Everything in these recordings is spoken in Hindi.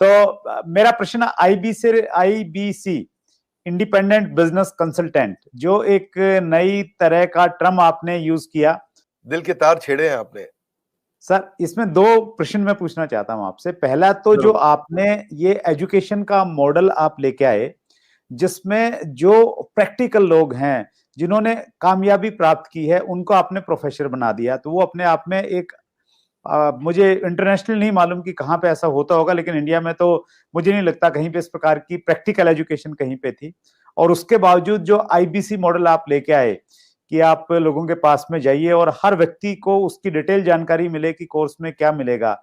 तो मेरा प्रश्न आईबीसी इंडिपेंडेंट बिजनेस कंसल्टेंट, जो एक नई तरह का टर्म आपने यूज किया, दिल के तार छेड़े हैं आपने सर। इसमें दो प्रश्न मैं पूछना चाहता हूं आपसे। पहला तो जो आपने ये एजुकेशन का मॉडल आप लेके आए, जिसमें जो प्रैक्टिकल लोग हैं जिन्होंने कामयाबी प्राप्त की है उनको आपने प्रोफेसर बना दिया, तो वो अपने आप में एक मुझे इंटरनेशनल नहीं मालूम कि कहाँ पे ऐसा होता होगा, लेकिन इंडिया में तो मुझे नहीं लगता कहीं पे इस प्रकार की प्रैक्टिकल एजुकेशन कहीं पे थी। और उसके बावजूद जो आईबीसी मॉडल आप लेके आए कि आप लोगों के पास में जाइए और हर व्यक्ति को उसकी डिटेल जानकारी मिले कि कोर्स में क्या मिलेगा,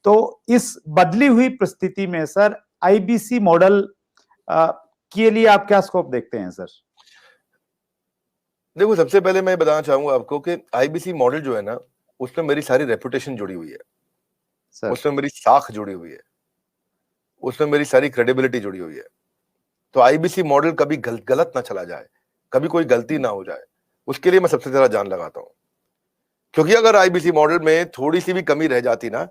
तो इस बदली हुई परिस्थिति में सर आईबीसी मॉडल के लिए आप क्या स्कोप देखते हैं सर? देखो, सबसे पहले मैं बताना चाहूंगा आपको कि आईबीसी मॉडल जो है ना, उसमें मेरी सारी रेपुटेशन जुड़ी हुई है सर। उसमें मेरी साख जुड़ी हुई है, उसमें मेरी सारी क्रेडिबिलिटी जुड़ी हुई है। तो आईबीसी मॉडल कभी गलत ना चला जाए, कभी कोई गलती ना हो जाए, उसके लिए मैं सबसे ज्यादा जान लगाता हूं। क्योंकि अगर आईबीसी मॉडल में थोड़ी सी भी कमी रह जाती ना,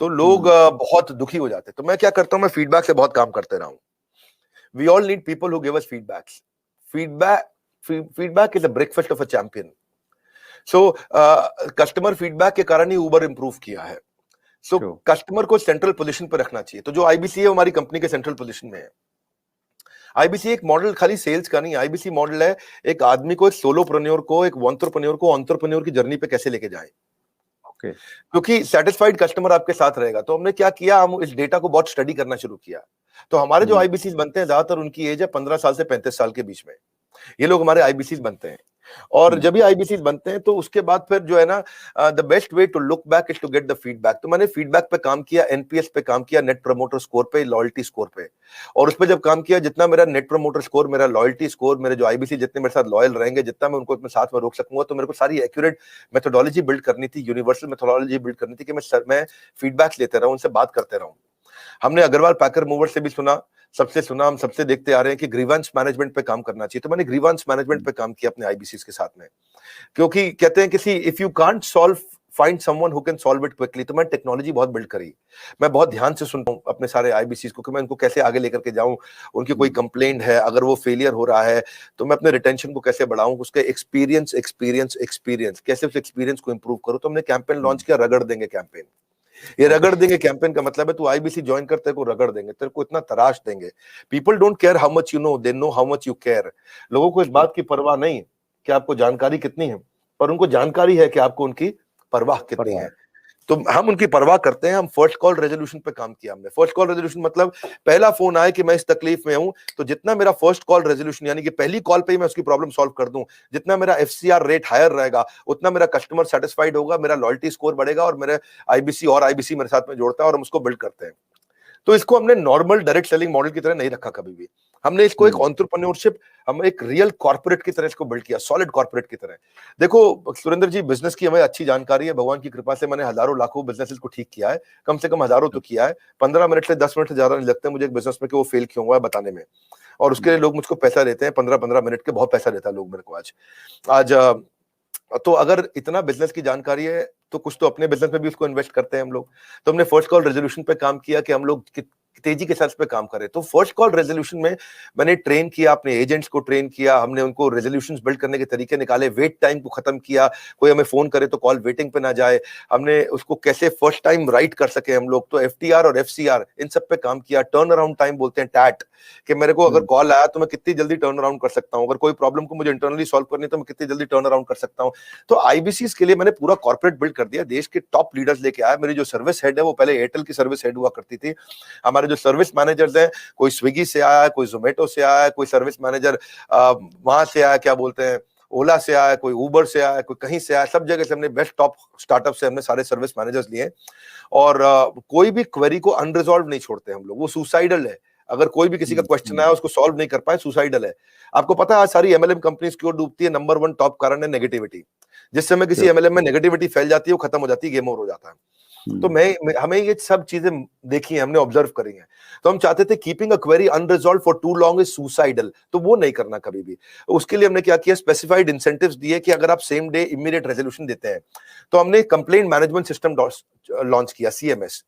तो लोग बहुत दुखी हो जाते। तो मैं क्या करता हूं, मैं फीडबैक से बहुत काम करते रहा हूं। We all need people who give us feedbacks. Feedback is a breakfast of a champion. So customer feedback के कारण ही उबर इंप्रूव किया है। सो कस्टमर को सेंट्रल पोजीशन पर रखना चाहिए। तो जो आईबीसी है हमारी कंपनी के सेंट्रल पोजीशन में है। आईबीसी एक मॉडल खाली सेल्स का नहीं, आईबीसी मॉडल है एक आदमी को, एक सोलोप्रेन्योर को, एक एंटरप्रेन्योर को एंटरप्रेन्योर की जर्नी पे कैसे लेके जाए। क्योंकि सेटिस्फाइड कस्टमर आपके साथ रहेगा। तो हमने क्या किया, हम इस डेटा को बहुत स्टडी करना शुरू किया। तो हमारे जो आईबीसी बनते हैं, ज्यादातर उनकी एज है 15 साल से 35 साल के बीच में, ये लोग हमारे आईबीसी बनते हैं। और जब भी आईबीसी बनते हैं तो उसके बाद फिर जो है ना, the best way to look back is to get the feedback. तो मैंने फीडबैक पे काम किया, एनपीएस पे काम किया, नेट प्रमोटर स्कोर पे, लॉयल्टी स्कोर पे। और उस पर जब काम किया, जितना मेरा नेट प्रमोटर स्कोर, मेरा लॉयल्टी स्कोर, मेरे जो आईबीसी जितने मेरे साथ लॉयल रहेंगे, जितना मैं उनको अपने साथ में रोक सकूंगा, तो मेरे को सारी एक्यूरेट मेथोडोलॉजी बिल्ड करनी थी, यूनिवर्सल मेथोडोलॉजी बिल्ड करनी थी कि मैं फीडबैक लेते रहूं, उनसे बात करते रहूं। हमने अग्रवाल पैकर मूवर से भी सुना, सबसे सुना, हम सबसे देखते आ रहे हैं कि ग्रीवेंस मैनेजमेंट पे काम करना चाहिए। तो मैंने ग्रीवेंस मैनेजमेंट पे काम किया अपने आईबीसी के साथ में। क्योंकि कहते हैं किसी if you can't solve, find someone who can solve it quickly. तो मैं टेक्नोलॉजी बहुत बिल्ड करी। मैं बहुत ध्यान से सुनता हूं अपने सारे आईबीसी को कि मैं उनको कैसे आगे लेकर के जाऊं। उनकी कोई कंप्लेंट है, अगर वो फेलियर हो रहा है, तो मैं अपने रिटेंशन को कैसे बढ़ाऊं, उसके एक्सपीरियंस कैसे उस एक्सपीरियंस को इंप्रूव करूं। तो हमने कैंपेन लॉन्च किया, रगड़ देंगे कैंपेन। ये रगड़ देंगे कैंपेन का मतलब है तू आईबीसी ज्वाइन कर, तेरे को रगड़ देंगे, तेरे को इतना तराश देंगे। People don't care how much you know, they know how much you care. लोगों को इस बात की परवाह नहीं कि आपको जानकारी कितनी है, पर उनको जानकारी है कि आपको उनकी परवाह कितनी है। तो हम उनकी परवाह करते हैं। हम फर्स्ट कॉल रेजोल्यूशन पे काम किया हमने। फर्स्ट कॉल रेजोल्यूशन मतलब पहला फोन आए कि मैं इस तकलीफ में हूं, तो जितना मेरा फर्स्ट कॉल रेजोल्यूशन यानी कि पहली कॉल पे ही मैं उसकी प्रॉब्लम सॉल्व कर दूं, जितना मेरा एफसीआर रेट हायर रहेगा, उतना मेरा कस्टमर सेटिस्फाइड होगा, मेरा लॉयल्टी स्कोर बढ़ेगा, और मेरे आईबीसी मेरे साथ में जोड़ता है, और हम उसको बिल्ड करते हैं। तो इसको हमने नॉर्मल डायरेक्ट सेलिंग मॉडल की तरह नहीं रखा कभी भी। हमने इसको एक एंटरप्रेन्योरशिप, हम एक रियल कॉर्पोरेट की तरह इसको बिल्ड किया, सॉलिड कॉर्पोरेट की तरह। देखो सुरेंद्र जी, बिजनेस की हमें अच्छी जानकारी है, भगवान की कृपा से मैंने हजारों लाखों बिजनेसेस को ठीक किया है, कम से कम हजारों तो किया है। 15 मिनट से 10 मिनट से ज्यादा नहीं लगते मुझे एक बिजनेस में कि वो फेल क्यों हुआ है बताने में। और उसके लिए लोग मुझको पैसा देते हैं, 15-15 मिनट के बहुत पैसा देता है लोग मेरे को आज। तो अगर इतना बिजनेस की जानकारी है तो कुछ तो अपने बिजनेस में भी उसको इन्वेस्ट करते हैं हम लोग। तो हमने फर्स्ट कॉल रेजोल्यूशन पे काम किया कि हम लोग तेजी के साथ पे काम करें। तो फर्स्ट कॉल रेजोल्यूशन में मैंने ट्रेन किया, अपने एजेंट्स को ट्रेन किया, हमने उनको रेजोल्यूशंस बिल्ड करने के तरीके निकाले, वेट टाइम को खत्म किया, कोई हमें फोन करे तो कॉल वेटिंग पे ना जाए, हमने उसको कैसे फर्स्ट टाइम राइट कर सके हम लोग। तो एफटीआर और एफसीआर इन सब पे काम किया। टर्न अराउंड टाइम बोलते हैं टैट, कि मेरे को अगर कॉल आया तो मैं कितनी जल्दी टर्न अराउंड कर सकता हूं, अगर कोई प्रॉब्लम को मुझे इंटरनली सॉल्व करनी है तो मैं कितनी जल्दी टर्न अराउंड कर सकता हूं। तो आईबीसी के लिए मैंने पूरा कॉर्पोरेट बिल्ड कर दिया, देश के टॉप लीडर्स लेके आया। मेरी जो सर्विस हेड है वो पहले एयरटेल की सर्विस हेड हुआ करती थी। हमारे जो सर्विस मैनेजर्स हैं, कोई स्विगी से आया है, कोई जोमेटो से आया है, कोई सर्विस मैनेजर वहां से आया, क्या बोलते हैं, ओला से आया, कोई उबर से आया, कोई कहीं से आया, सब जगह से हमने बेस्ट टॉप स्टार्टअप से हमने सारे सर्विस मैनेजर्स लिए। और कोई भी क्वेरी को अनरिजॉल्व नहीं छोड़ते हम लोग, वो सुसाइडल है। अगर कोई भी किसी का क्वेश्चन आया उसको सॉल्व नहीं कर पाए, सुसाइडल है। आपको पता है आज सारी एमएलएम कंपनीज क्यों डूबती है? नंबर 1 टॉप कारण है नेगेटिविटी। जिस समय किसी एमएलएम में नेगेटिविटी फैल जाती है, वो खत्म हो जाती है, गेम ओवर हो जाता है। तो हमें ये सब चीजें देखी है, हमने ऑब्जर्व करी है। तो हम चाहते थे keeping a query unresolved for too long is suicidal, तो वो नहीं करना कभी भी। उसके लिए हमने क्या किया, स्पेसिफाइड इंसेंटिव्स दिए कि अगर आप सेम डे इमीडिएट रेजोल्यूशन देते हैं तो हमने कंप्लेंट मैनेजमेंट सिस्टम लॉन्च किया, सीएमएस।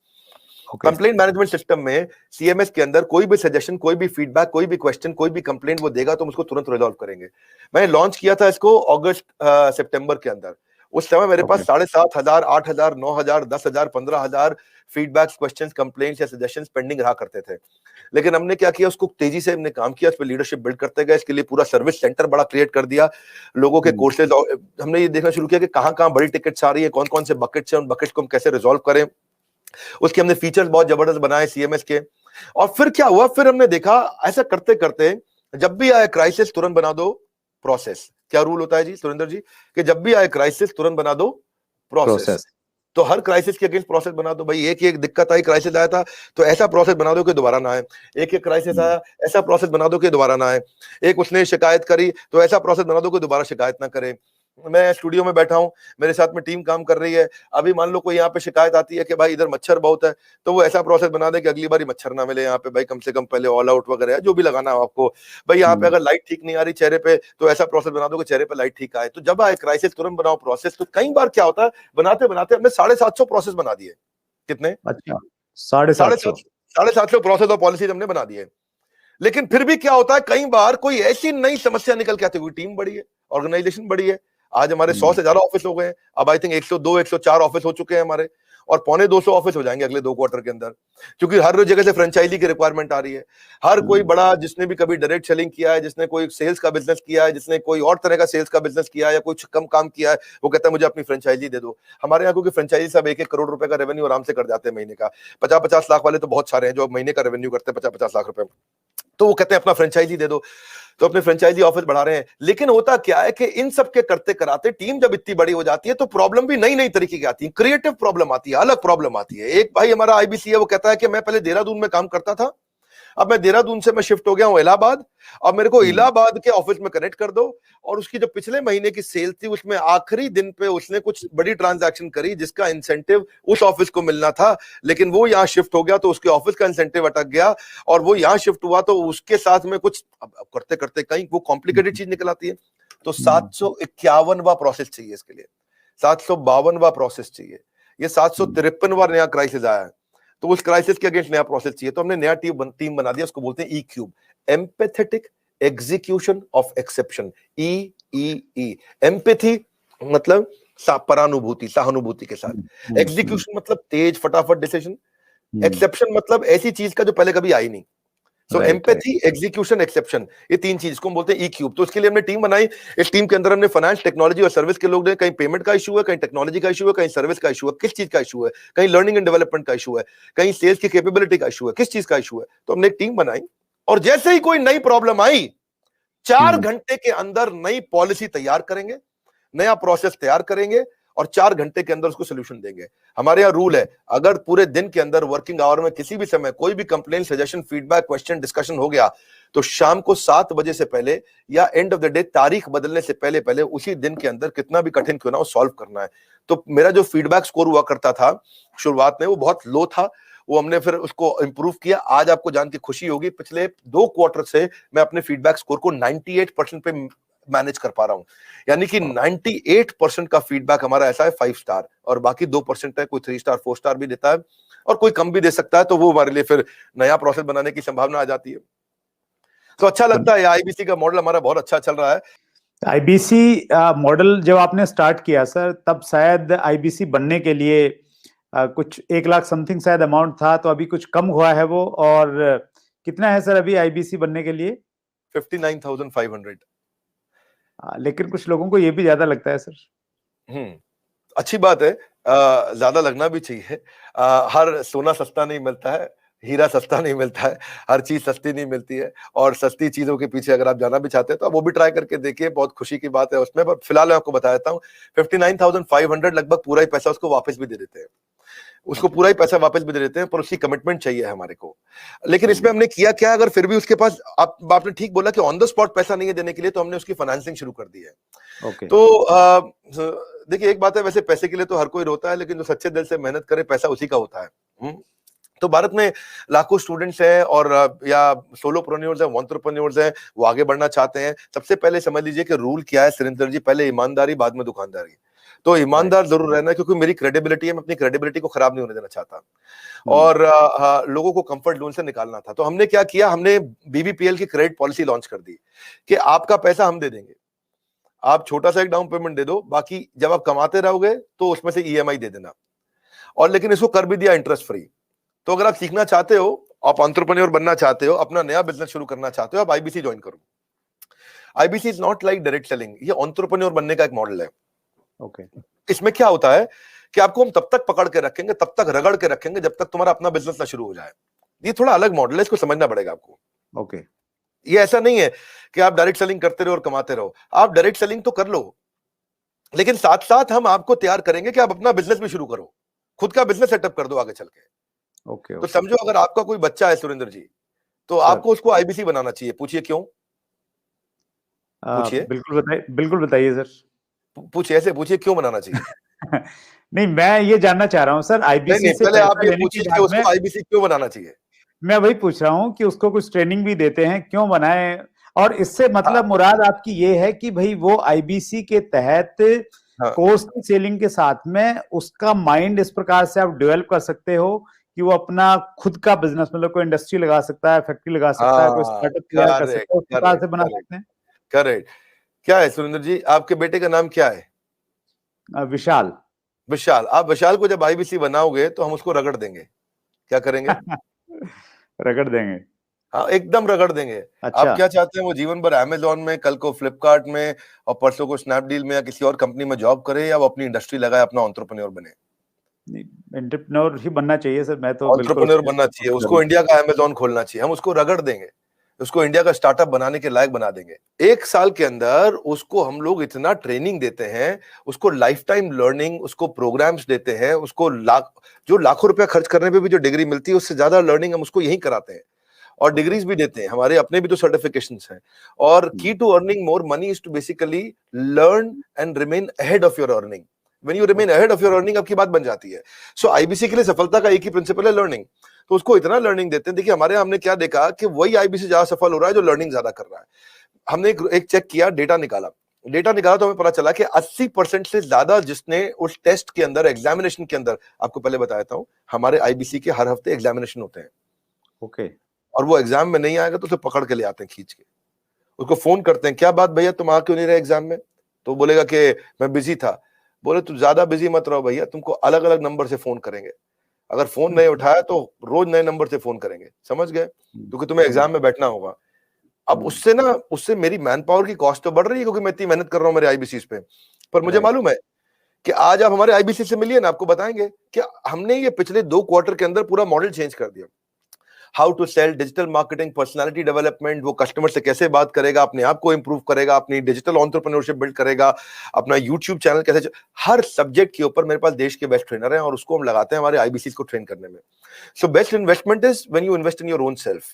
कंप्लेंट मैनेजमेंट सिस्टम में सीएमएस के अंदर कोई भी सजेशन, कोई भी फीडबैक, कोई भी क्वेश्चन, कोई भी कंप्लेंट वो देगा तो हम उसको तुरंत रिजॉल्व करेंगे। मैंने लॉन्च किया था इसको अगस्त सितंबर के अंदर। उस समय मेरे पास 7,500, 8,000, 9,000, 10,000, 15,000 फीडबैक्स, क्वेश्चंस, कंप्लेंट्स या सजेशंस पेंडिंग रहा करते थे। लेकिन हमने क्या किया, उसको तेजी से हमने काम किया, उस पर लीडरशिप बिल्ड करते गए। इसके लिए पूरा सर्विस सेंटर बड़ा क्रिएट कर दिया, लोगों के कोर्सेज, हमने ये देखना शुरू किया कि कहाँ कहाँ बड़ी टिकट्स आ रही है, कौन कौन से बकेट्स हैं, उन बकेट्स को हम कैसे रिजॉल्व करें। उसके हमने फीचर्स बहुत जबरदस्त बनाए सीएमएस के। और फिर क्या हुआ, फिर हमने देखा ऐसा करते करते जब भी आए क्राइसिस तुरंत बना दो प्रोसेस। क्या रूल होता है जी सुरेंद्र जी, कि जब भी आए क्राइसिस तुरंत बना दो प्रोसेस। तो हर क्राइसिस के अगेंस्ट प्रोसेस बना दो भाई। एक दिक्कत आई, क्राइसिस आया था तो ऐसा प्रोसेस बना दो कि दोबारा ना आए। एक क्राइसिस आया, ऐसा प्रोसेस बना दो कि दोबारा ना आए। एक उसने शिकायत करी तो ऐसा प्रोसेस बना दो कि दोबारा शिकायत ना करे। मैं स्टूडियो में बैठा हूं, मेरे साथ में टीम काम कर रही है, अभी मान लो कोई यहाँ पे शिकायत आती है कि भाई इधर मच्छर बहुत है, तो वो ऐसा प्रोसेस बना दे कि अगली बार मच्छर ना मिले यहाँ पे भाई, कम से कम पहले ऑल आउट वगैरह जो भी लगाना है आपको भाई। यहाँ पे अगर लाइट ठीक नहीं आ रही चेहरे पे तो ऐसा प्रोसेस बना दो कि चेहरे पे लाइट ठीक आए। तो जब आए क्राइसिस तुरंत बनाओ प्रोसेस। तो कई बार क्या होता है, बनाते बनाते हमने 750 प्रोसेस बना दिए। कितने? अच्छा, 750 प्रोसेस और पॉलिसीज हमने बना दिए। लेकिन फिर भी क्या होता है, कई बार कोई ऐसी नई समस्या निकल के आती है, टीम बड़ी है, ऑर्गेनाइजेशन बड़ी है। आज हमारे 100 से ज्यादा ऑफिस हो गए हैं, अब आई थिंक 102, 104 ऑफिस हो चुके हैं हमारे, और 250 ऑफिस हो जाएंगे अगले 2 क्वार्टर के अंदर, क्योंकि हर जगह से फ्रेंचाइजी की रिक्वायरमेंट आ रही है। हर कोई बड़ा, जिसने भी कभी डायरेक्ट सेलिंग किया है, जिसने कोई सेल्स का बिजनेस किया है, जिसने कोई और तरह का सेल्स का बिजनेस किया है या कुछ कम काम किया है, वो कहता है मुझे अपनी फ्रेंचाइजी दे दो। हमारे यहाँ क्योंकि फ्रेंचाइजी सब 1-1 करोड़ रुपए का रेवेन्यू आराम से कर जाते हैं महीने का। 50-50 लाख वाले तो बहुत सारे हैं जो महीने का रेवेन्यू करते हैं 50-50 लाख रुपए, तो वो कहते हैं अपना फ्रेंचाइजी दे दो। तो अपने फ्रेंचाइजी ऑफिस बढ़ा रहे हैं। लेकिन होता क्या है कि इन सब के करते कराते टीम जब इतनी बड़ी हो जाती है तो प्रॉब्लम भी नई नई तरीके की आती है, क्रिएटिव प्रॉब्लम आती है, अलग प्रॉब्लम आती है। एक भाई हमारा आईबीसी है, वो कहता है कि मैं पहले देहरादून में काम करता था, अब मैं देहरादून से मैं शिफ्ट हो गया हूं इलाहाबाद, अब मेरे को इलाहाबाद के ऑफिस में कनेक्ट कर दो। और उसकी जो पिछले महीने की सेल थी उसमें आखिरी दिन पे उसने कुछ बड़ी ट्रांजैक्शन करी जिसका इंसेंटिव उस ऑफिस को मिलना था, लेकिन वो यहाँ शिफ्ट हो गया तो उसके ऑफिस का इंसेंटिव अटक गया, और वो यहाँ शिफ्ट हुआ तो उसके साथ में कुछ करते करते कहीं वो कॉम्प्लिकेटेड चीज निकल आती है। तो 751वां प्रोसेस चाहिए इसके लिए, 752वां प्रोसेस चाहिए, ये 753वां नया क्राइसिस आया है, तो उस क्राइसिस के अगेंस्ट नया प्रोसेस चाहिए। तो हमने नया टीम बना दिया, उसको बोलते हैं E cube, empathetic execution of exception. E empathy मतलब परानुभूति, सहानुभूति के साथ। एग्जीक्यूशन मतलब तेज फटाफट डिसीजन। एक्सेप्शन मतलब ऐसी चीज का जो पहले कभी आई नहीं। सो एम्पैथी, एग्जीक्यूशन, एक्सेप्शन, ये 3 चीज को हम बोलते हैं ई क्यूब। तो इसके लिए हमने टीम बनाई। इस टीम के अंदर हमने फाइनेंस, टेक्नोलॉजी और सर्विस के लोग हैं। कहीं पेमेंट का इशू है, कहीं टेक्नोलॉजी का इशू है, कहीं सर्विस का इशू है, किस चीज का इशू है, कहीं लर्निंग एंड डेवलपमेंट का इशू है, कहीं सेल्स की कैपेबिलिटी का इशू है, किस चीज का इशू है। तो हमने एक टीम बनाई, और जैसे ही कोई नई प्रॉब्लम आई 4 घंटे के अंदर नई पॉलिसी तैयार करेंगे, नया प्रोसेस तैयार करेंगे, और 4 घंटे के अंदर उसको सोल्यूशन देंगे। हमारे यहाँ रूल है, अगर पूरे दिन के अंदर वर्किंग आवर में किसी भी समय कोई भी complaint, suggestion, feedback, question, discussion हो गया तो शाम को 7 बजे से पहले या एंड ऑफ द डे तारीख बदलने से पहले पहले उसी दिन के अंदर कितना भी कठिन क्यों ना हो सॉल्व करना है। तो मेरा जो फीडबैक स्कोर हुआ करता था शुरुआत में वो बहुत लो था, वो हमने फिर उसको इंप्रूव किया। आज आपको जान के खुशी होगी, पिछले 2 क्वार्टर से मैं अपने फीडबैक स्कोर को 98% पे मैनेज कर पा रहा हूं। यानी कि 98% का फीडबैक हमारा ऐसा है 5 स्टार, और बाकी 2% है, कोई 3 स्टार 4 स्टार भी देता है, और कोई कम भी दे सकता है। तो वो हमारे लिए फिर नया प्रोसेस बनाने की संभावना आ जाती है। तो अच्छा लगता है, आईबीसी का मॉडल हमारा बहुत अच्छा चल रहा है। आईबीसी मॉडल जब आपने स्टार्ट किया सर, तब शायद आईबीसी बनने के लिए कुछ 1 लाख समथिंग शायद अमाउंट था, तो अभी कुछ कम हुआ है वो, और कितना है सर अभी आईबीसी बनने के लिए? 59,500। लेकिन कुछ लोगों को ये भी ज्यादा लगता है सर। अच्छी बात है, ज्यादा लगना भी चाहिए। हर सोना सस्ता नहीं मिलता है, हीरा सस्ता नहीं मिलता है, हर चीज सस्ती नहीं मिलती है, और सस्ती चीजों के पीछे अगर आप जाना भी चाहते हैं तो आप वो भी ट्राई करके देखिए, बहुत खुशी की बात है उसमें। पर फिलहाल मैं आपको बता देता हूँ 59,500 लगभग पूरा ही पैसा उसको वापस भी दे देते हैं, उसको पूरा ही पैसा वापस भी दे देते हैं, पर उसकी कमिटमेंट चाहिए हमारे को। लेकिन इसमें हमने किया क्या, अगर फिर भी उसके पास, आपने ठीक बोला कि ऑन द स्पॉट पैसा नहीं है देने के लिए, तो हमने उसकी फाइनेंसिंग शुरू कर दी है। तो देखिए एक बात है, वैसे पैसे के लिए तो हर कोई रोता है, लेकिन जो सच्चे दिल से मेहनत करे पैसा उसी का होता है। तो भारत में लाखों स्टूडेंट्स हैं, और या सोलोप्रेन्योर्स हैं, एंटरप्रेन्योर्स हैं, वो आगे बढ़ना चाहते हैं। सबसे पहले समझ लीजिए कि रूल क्या है सुरेंद्र जी, पहले ईमानदारी बाद में दुकानदारी। तो ईमानदार जरूर रहना, क्योंकि मेरी क्रेडिबिलिटी है, मैं अपनी क्रेडिबिलिटी को खराब नहीं होने देना चाहता, और लोगों को कंफर्ट जोन से निकालना था। तो हमने क्या किया, हमने बीबीपीएल की क्रेडिट पॉलिसी लॉन्च कर दी कि आपका पैसा हम दे देंगे, आप छोटा सा एक डाउन पेमेंट दे दो, बाकी जब आप कमाते रहोगे तो उसमें से ईएमआई दे देना। और लेकिन इसको कर भी दिया इंटरेस्ट फ्री। तो अगर आप सीखना चाहते हो, आप एंटरप्रेन्योर बनना चाहते हो, अपना नया बिजनेस शुरू करना चाहते हो, आप आईबीसी ज्वाइन करो। IBC is not like direct selling, ये एंटरप्रेन्योर बनने का एक मॉडल है। ओके। इसमें क्या होता है कि आपको हम तब तक पकड़ के रखेंगे, तब तक रगड़ के रखेंगे जब तक तुम्हारा अपना बिजनेस ना शुरू हो जाए। ये थोड़ा अलग मॉडल है, इसको समझना पड़ेगा आपको। ओके। ये ऐसा नहीं है कि आप डायरेक्ट सेलिंग करते रहो और कमाते रहो। आप डायरेक्ट सेलिंग तो कर लो, लेकिन साथ साथ हम आपको तैयार करेंगे कि आप अपना बिजनेस भी शुरू करो, खुद का बिजनेस सेटअप कर दो आगे चल के। ओके। तो समझो, अगर आपका कोई बच्चा है सुरेंद्र जी, तो आपको उसको आईबीसी बनाना चाहिए। पूछिए क्यों? पूछिए, बिल्कुल बताइए सर। पूछिए, ऐसे पूछिए क्यों बनाना चाहिए। नहीं, मैं ये जानना चाह रहा हूँ सर, आईबीसी से पहले आप पैसा ये लेने के पूछिए कि बाद में उसको आईबीसी क्यों बनाना चाहिए। मैं वही पूछ रहा हूँ कि उसको कुछ ट्रेनिंग भी देते हैं, क्यों बनाए? और इससे मतलब मुराद आपकी ये है कि भाई वो आईबीसी के तहत कोर्स की सेलिंग के साथ में उसका माइंड इस प्रकार से आप डेवलप कर सकते हो कि वो अपना खुद का बिजनेस, मतलब कोई इंडस्ट्री लगा सकता है, फैक्ट्री लगा सकता है, कोई स्टार्टअप तैयार कर सकता है, उस प्रकार से बना सकते हैं। करेक्ट। क्या है सुरेंद्र जी, आपके बेटे का नाम क्या है? विशाल। विशाल। आप विशाल को जब आईबीसी बनाओगे तो हम उसको रगड़ देंगे। क्या करेंगे? रगड़ देंगे। हाँ, एकदम रगड़ देंगे। अच्छा। आप क्या चाहते हैं, वो जीवन भर अमेजोन में, कल को फ्लिपकार्ट में, और परसों को स्नैपडील में या किसी और कंपनी में जॉब करे, या वो अपनी इंडस्ट्री लगाए, अपना एंटरप्रेन्योर बने? एंटरप्रेन्योर ही बनना चाहिए सर, मैं तो बिल्कुल एंटरप्रेन्योर बनना चाहिए, उसको इंडिया का अमेजोन खोलना चाहिए। हम उसको रगड़ देंगे, उसको इंडिया का स्टार्टअप बनाने के लायक बना देंगे। 1 साल के अंदर उसको हम लोग इतना ट्रेनिंग देते हैं, उसको लाइफ टाइम लर्निंग, उसको प्रोग्राम्स देते हैं, उसको जो लाखों रुपया खर्च करने पे भी जो डिग्री मिलती है, उससे ज्यादा लर्निंग हम उसको यहीं कराते हैं, और डिग्रीज भी देते हैं। हमारे अपने भी तो सर्टिफिकेशंस हैं। और key to earning more money is to basically learn and remain ahead of your earning. When you remain ahead of your earning, आपकी बात बन जाती है। सो आईबीसी के लिए सफलता का एक ही प्रिंसिपल है, लर्निंग। तो उसको इतना लर्निंग देते हैं। देखिए, हमारे हमने क्या देखा कि वही आईबीसी ज्यादा सफल हो रहा है जो लर्निंग ज्यादा कर रहा है। हमने एक चेक किया, डेटा निकाला तो हमें पता चला कि 80% से ज्यादा जिसने उस टेस्ट के अंदर, एग्जामिनेशन के अंदर, आपको पहले बताया था, हमारे आईबीसी के हर हफ्ते एग्जामिनेशन होते हैं। ओके। और वो एग्जाम में नहीं आएगा तो उसे पकड़ के ले आते हैं, खींच के। उसको फोन करते हैं, क्या बात भैया, तुम आ क्यों नहीं रहे एग्जाम में? तो बोलेगा कि मैं बिजी था। बोले तू ज्यादा बिजी मत रहो भैया, तुमको अलग अलग नंबर से फोन करेंगे। अगर फोन नहीं उठाया तो रोज नए नंबर से फोन करेंगे, समझ गए? क्योंकि तुम्हें एग्जाम में बैठना होगा। अब उससे मेरी मैन पावर की कॉस्ट तो बढ़ रही है, क्योंकि मैं इतनी मेहनत कर रहा हूँ मेरे आईबीसी पे। पर मुझे मालूम है कि आज आप हमारे आईबीसी से मिलिए ना, आपको बताएंगे कि हमने ये पिछले 2 क्वार्टर के अंदर पूरा मॉडल चेंज कर दिया। How to sell, digital marketing, personality development, वो कस्टमर से कैसे बात करेगा, अपने आप को इंप्रूव करेगा, अपनी डिजिटल एंटरप्रेन्योरशिप बिल्ड करेगा, अपना यूट्यूब चैनल कैसे, हर सब्जेक्ट के ऊपर मेरे पास देश के बेस्ट ट्रेनर हैं, और उसको हम लगाते हैं हमारे आईबीसी को ट्रेन करने में। So best investment is when you invest in your own self.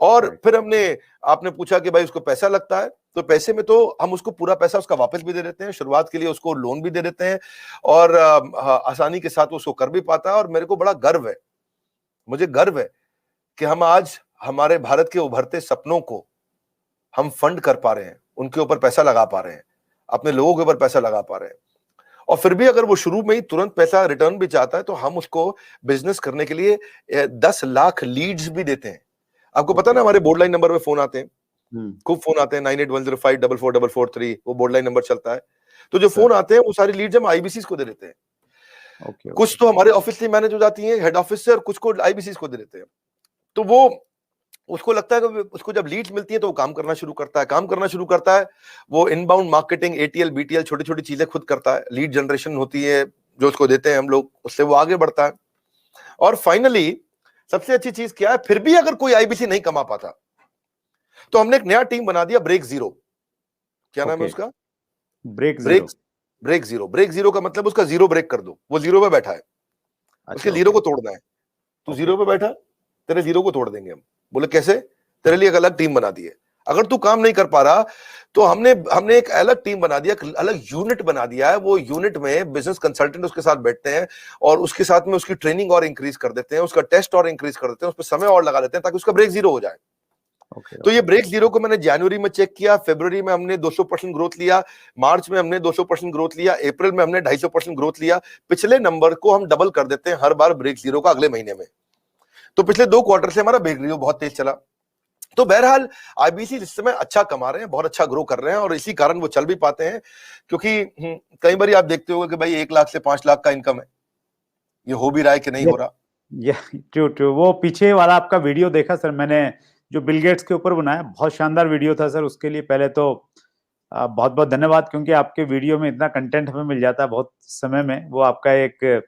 और फिर आपने पूछा कि भाई उसको पैसा लगता है, तो पैसे में तो हम उसको पूरा पैसा उसका वापस भी दे देते हैं, शुरुआत के लिए उसको लोन भी दे देते हैं, और आसानी के साथ उसको कर भी पाता है। और मेरे को बड़ा गर्व है, मुझे गर्व है कि हम आज हमारे भारत के उभरते सपनों को हम फंड कर पा रहे हैं, उनके ऊपर पैसा लगा पा रहे हैं, अपने लोगों के ऊपर पैसा लगा पा रहे हैं। और फिर भी अगर वो शुरू में ही तुरंत पैसा रिटर्न भी चाहता है, तो हम उसको बिजनेस करने के लिए 10 लाख लीड्स भी देते हैं। आपको पता ना, हमारे बोर्ड लाइन नंबर पे फोन आते हैं, खूब फोन आते हैं, 9810544443, वो बोर्ड लाइन नंबर चलता है। तो जो फोन आते हैं वो सारी लीड्स हम आईबीसी को दे देते हैं। कुछ तो हमारे ऑफिस से मैनेज हो जाती हैं, हेड ऑफिस से, और कुछ को आईबीसी को दे देते हैं। तो वो उसको लगता है कि उसको जब लीड्स मिलती है तो वो काम करना शुरू करता है। वो इनबाउंड मार्केटिंग, एटीएल, बीटीएल, छोटी छोटी चीजें खुद करता है। लीड जनरेशन होती है जो उसको देते हैं हम लोग, उससे वो आगे बढ़ता है। और फाइनली सबसे अच्छी चीज क्या है, फिर भी अगर कोई आईबीसी नहीं कमा पाता, तो हमने एक नया टीम बना दिया, ब्रेक जीरो। क्या नाम है उसका? Break zero. ब्रेक जीरो का मतलब उसका जीरो ब्रेक कर दो। वो जीरो पे बैठा है, उसके जीरो को तोड़ना है। तू जीरो पे बैठा, तेरे जीरो को तोड़ देंगे हम। बोले कैसे? तेरे लिए एक अलग टीम बना दी है। अगर तू काम नहीं कर पा रहा, तो हमने एक अलग टीम बना दिया, अलग यूनिट बना दिया है। वो यूनिट में बिजनेस कंसल्टेंट उसके साथ बैठते हैं, और उसके साथ में उसकी ट्रेनिंग और इंक्रीज कर देते हैं, उसका टेस्ट और इंक्रीज कर देते हैं, उस पर समय और लगा देते हैं, ताकि उसका ब्रेक जीरो हो जाए। तो ये ब्रेक जीरो को मैंने जनवरी में चेक किया, फरवरी में हमने 200% ग्रोथ लिया, मार्च में हमने 200% ग्रोथ लिया, अप्रैल में हमने 250% ग्रोथ लिया। पिछले नंबर को हम डबल कर देते हैं हर बार ब्रेक जीरो का अगले महीने में। तो पिछले 2 क्वार्टर से हमारा ब्रेक जीरो बहुत तेज चला। तो बहरहाल आईबीसी इस समय अच्छा कमा रहे हैं, बहुत अच्छा ग्रो कर रहे हैं, और इसी कारण वो चल भी पाते हैं, क्योंकि कई बार आप देखते हो कि भाई 1 लाख से 5 लाख का इनकम है, ये हो भी रहा है कि नहीं हो रहा। True true. वो पीछे वाला आपका वीडियो देखा सर मैंने, जो बिल गेट्स के ऊपर बनाया, बहुत शानदार वीडियो था सर। उसके लिए पहले तो बहुत बहुत धन्यवाद, क्योंकि आपके वीडियो में इतना कंटेंट हमें मिल जाता है बहुत समय में। वो आपका एक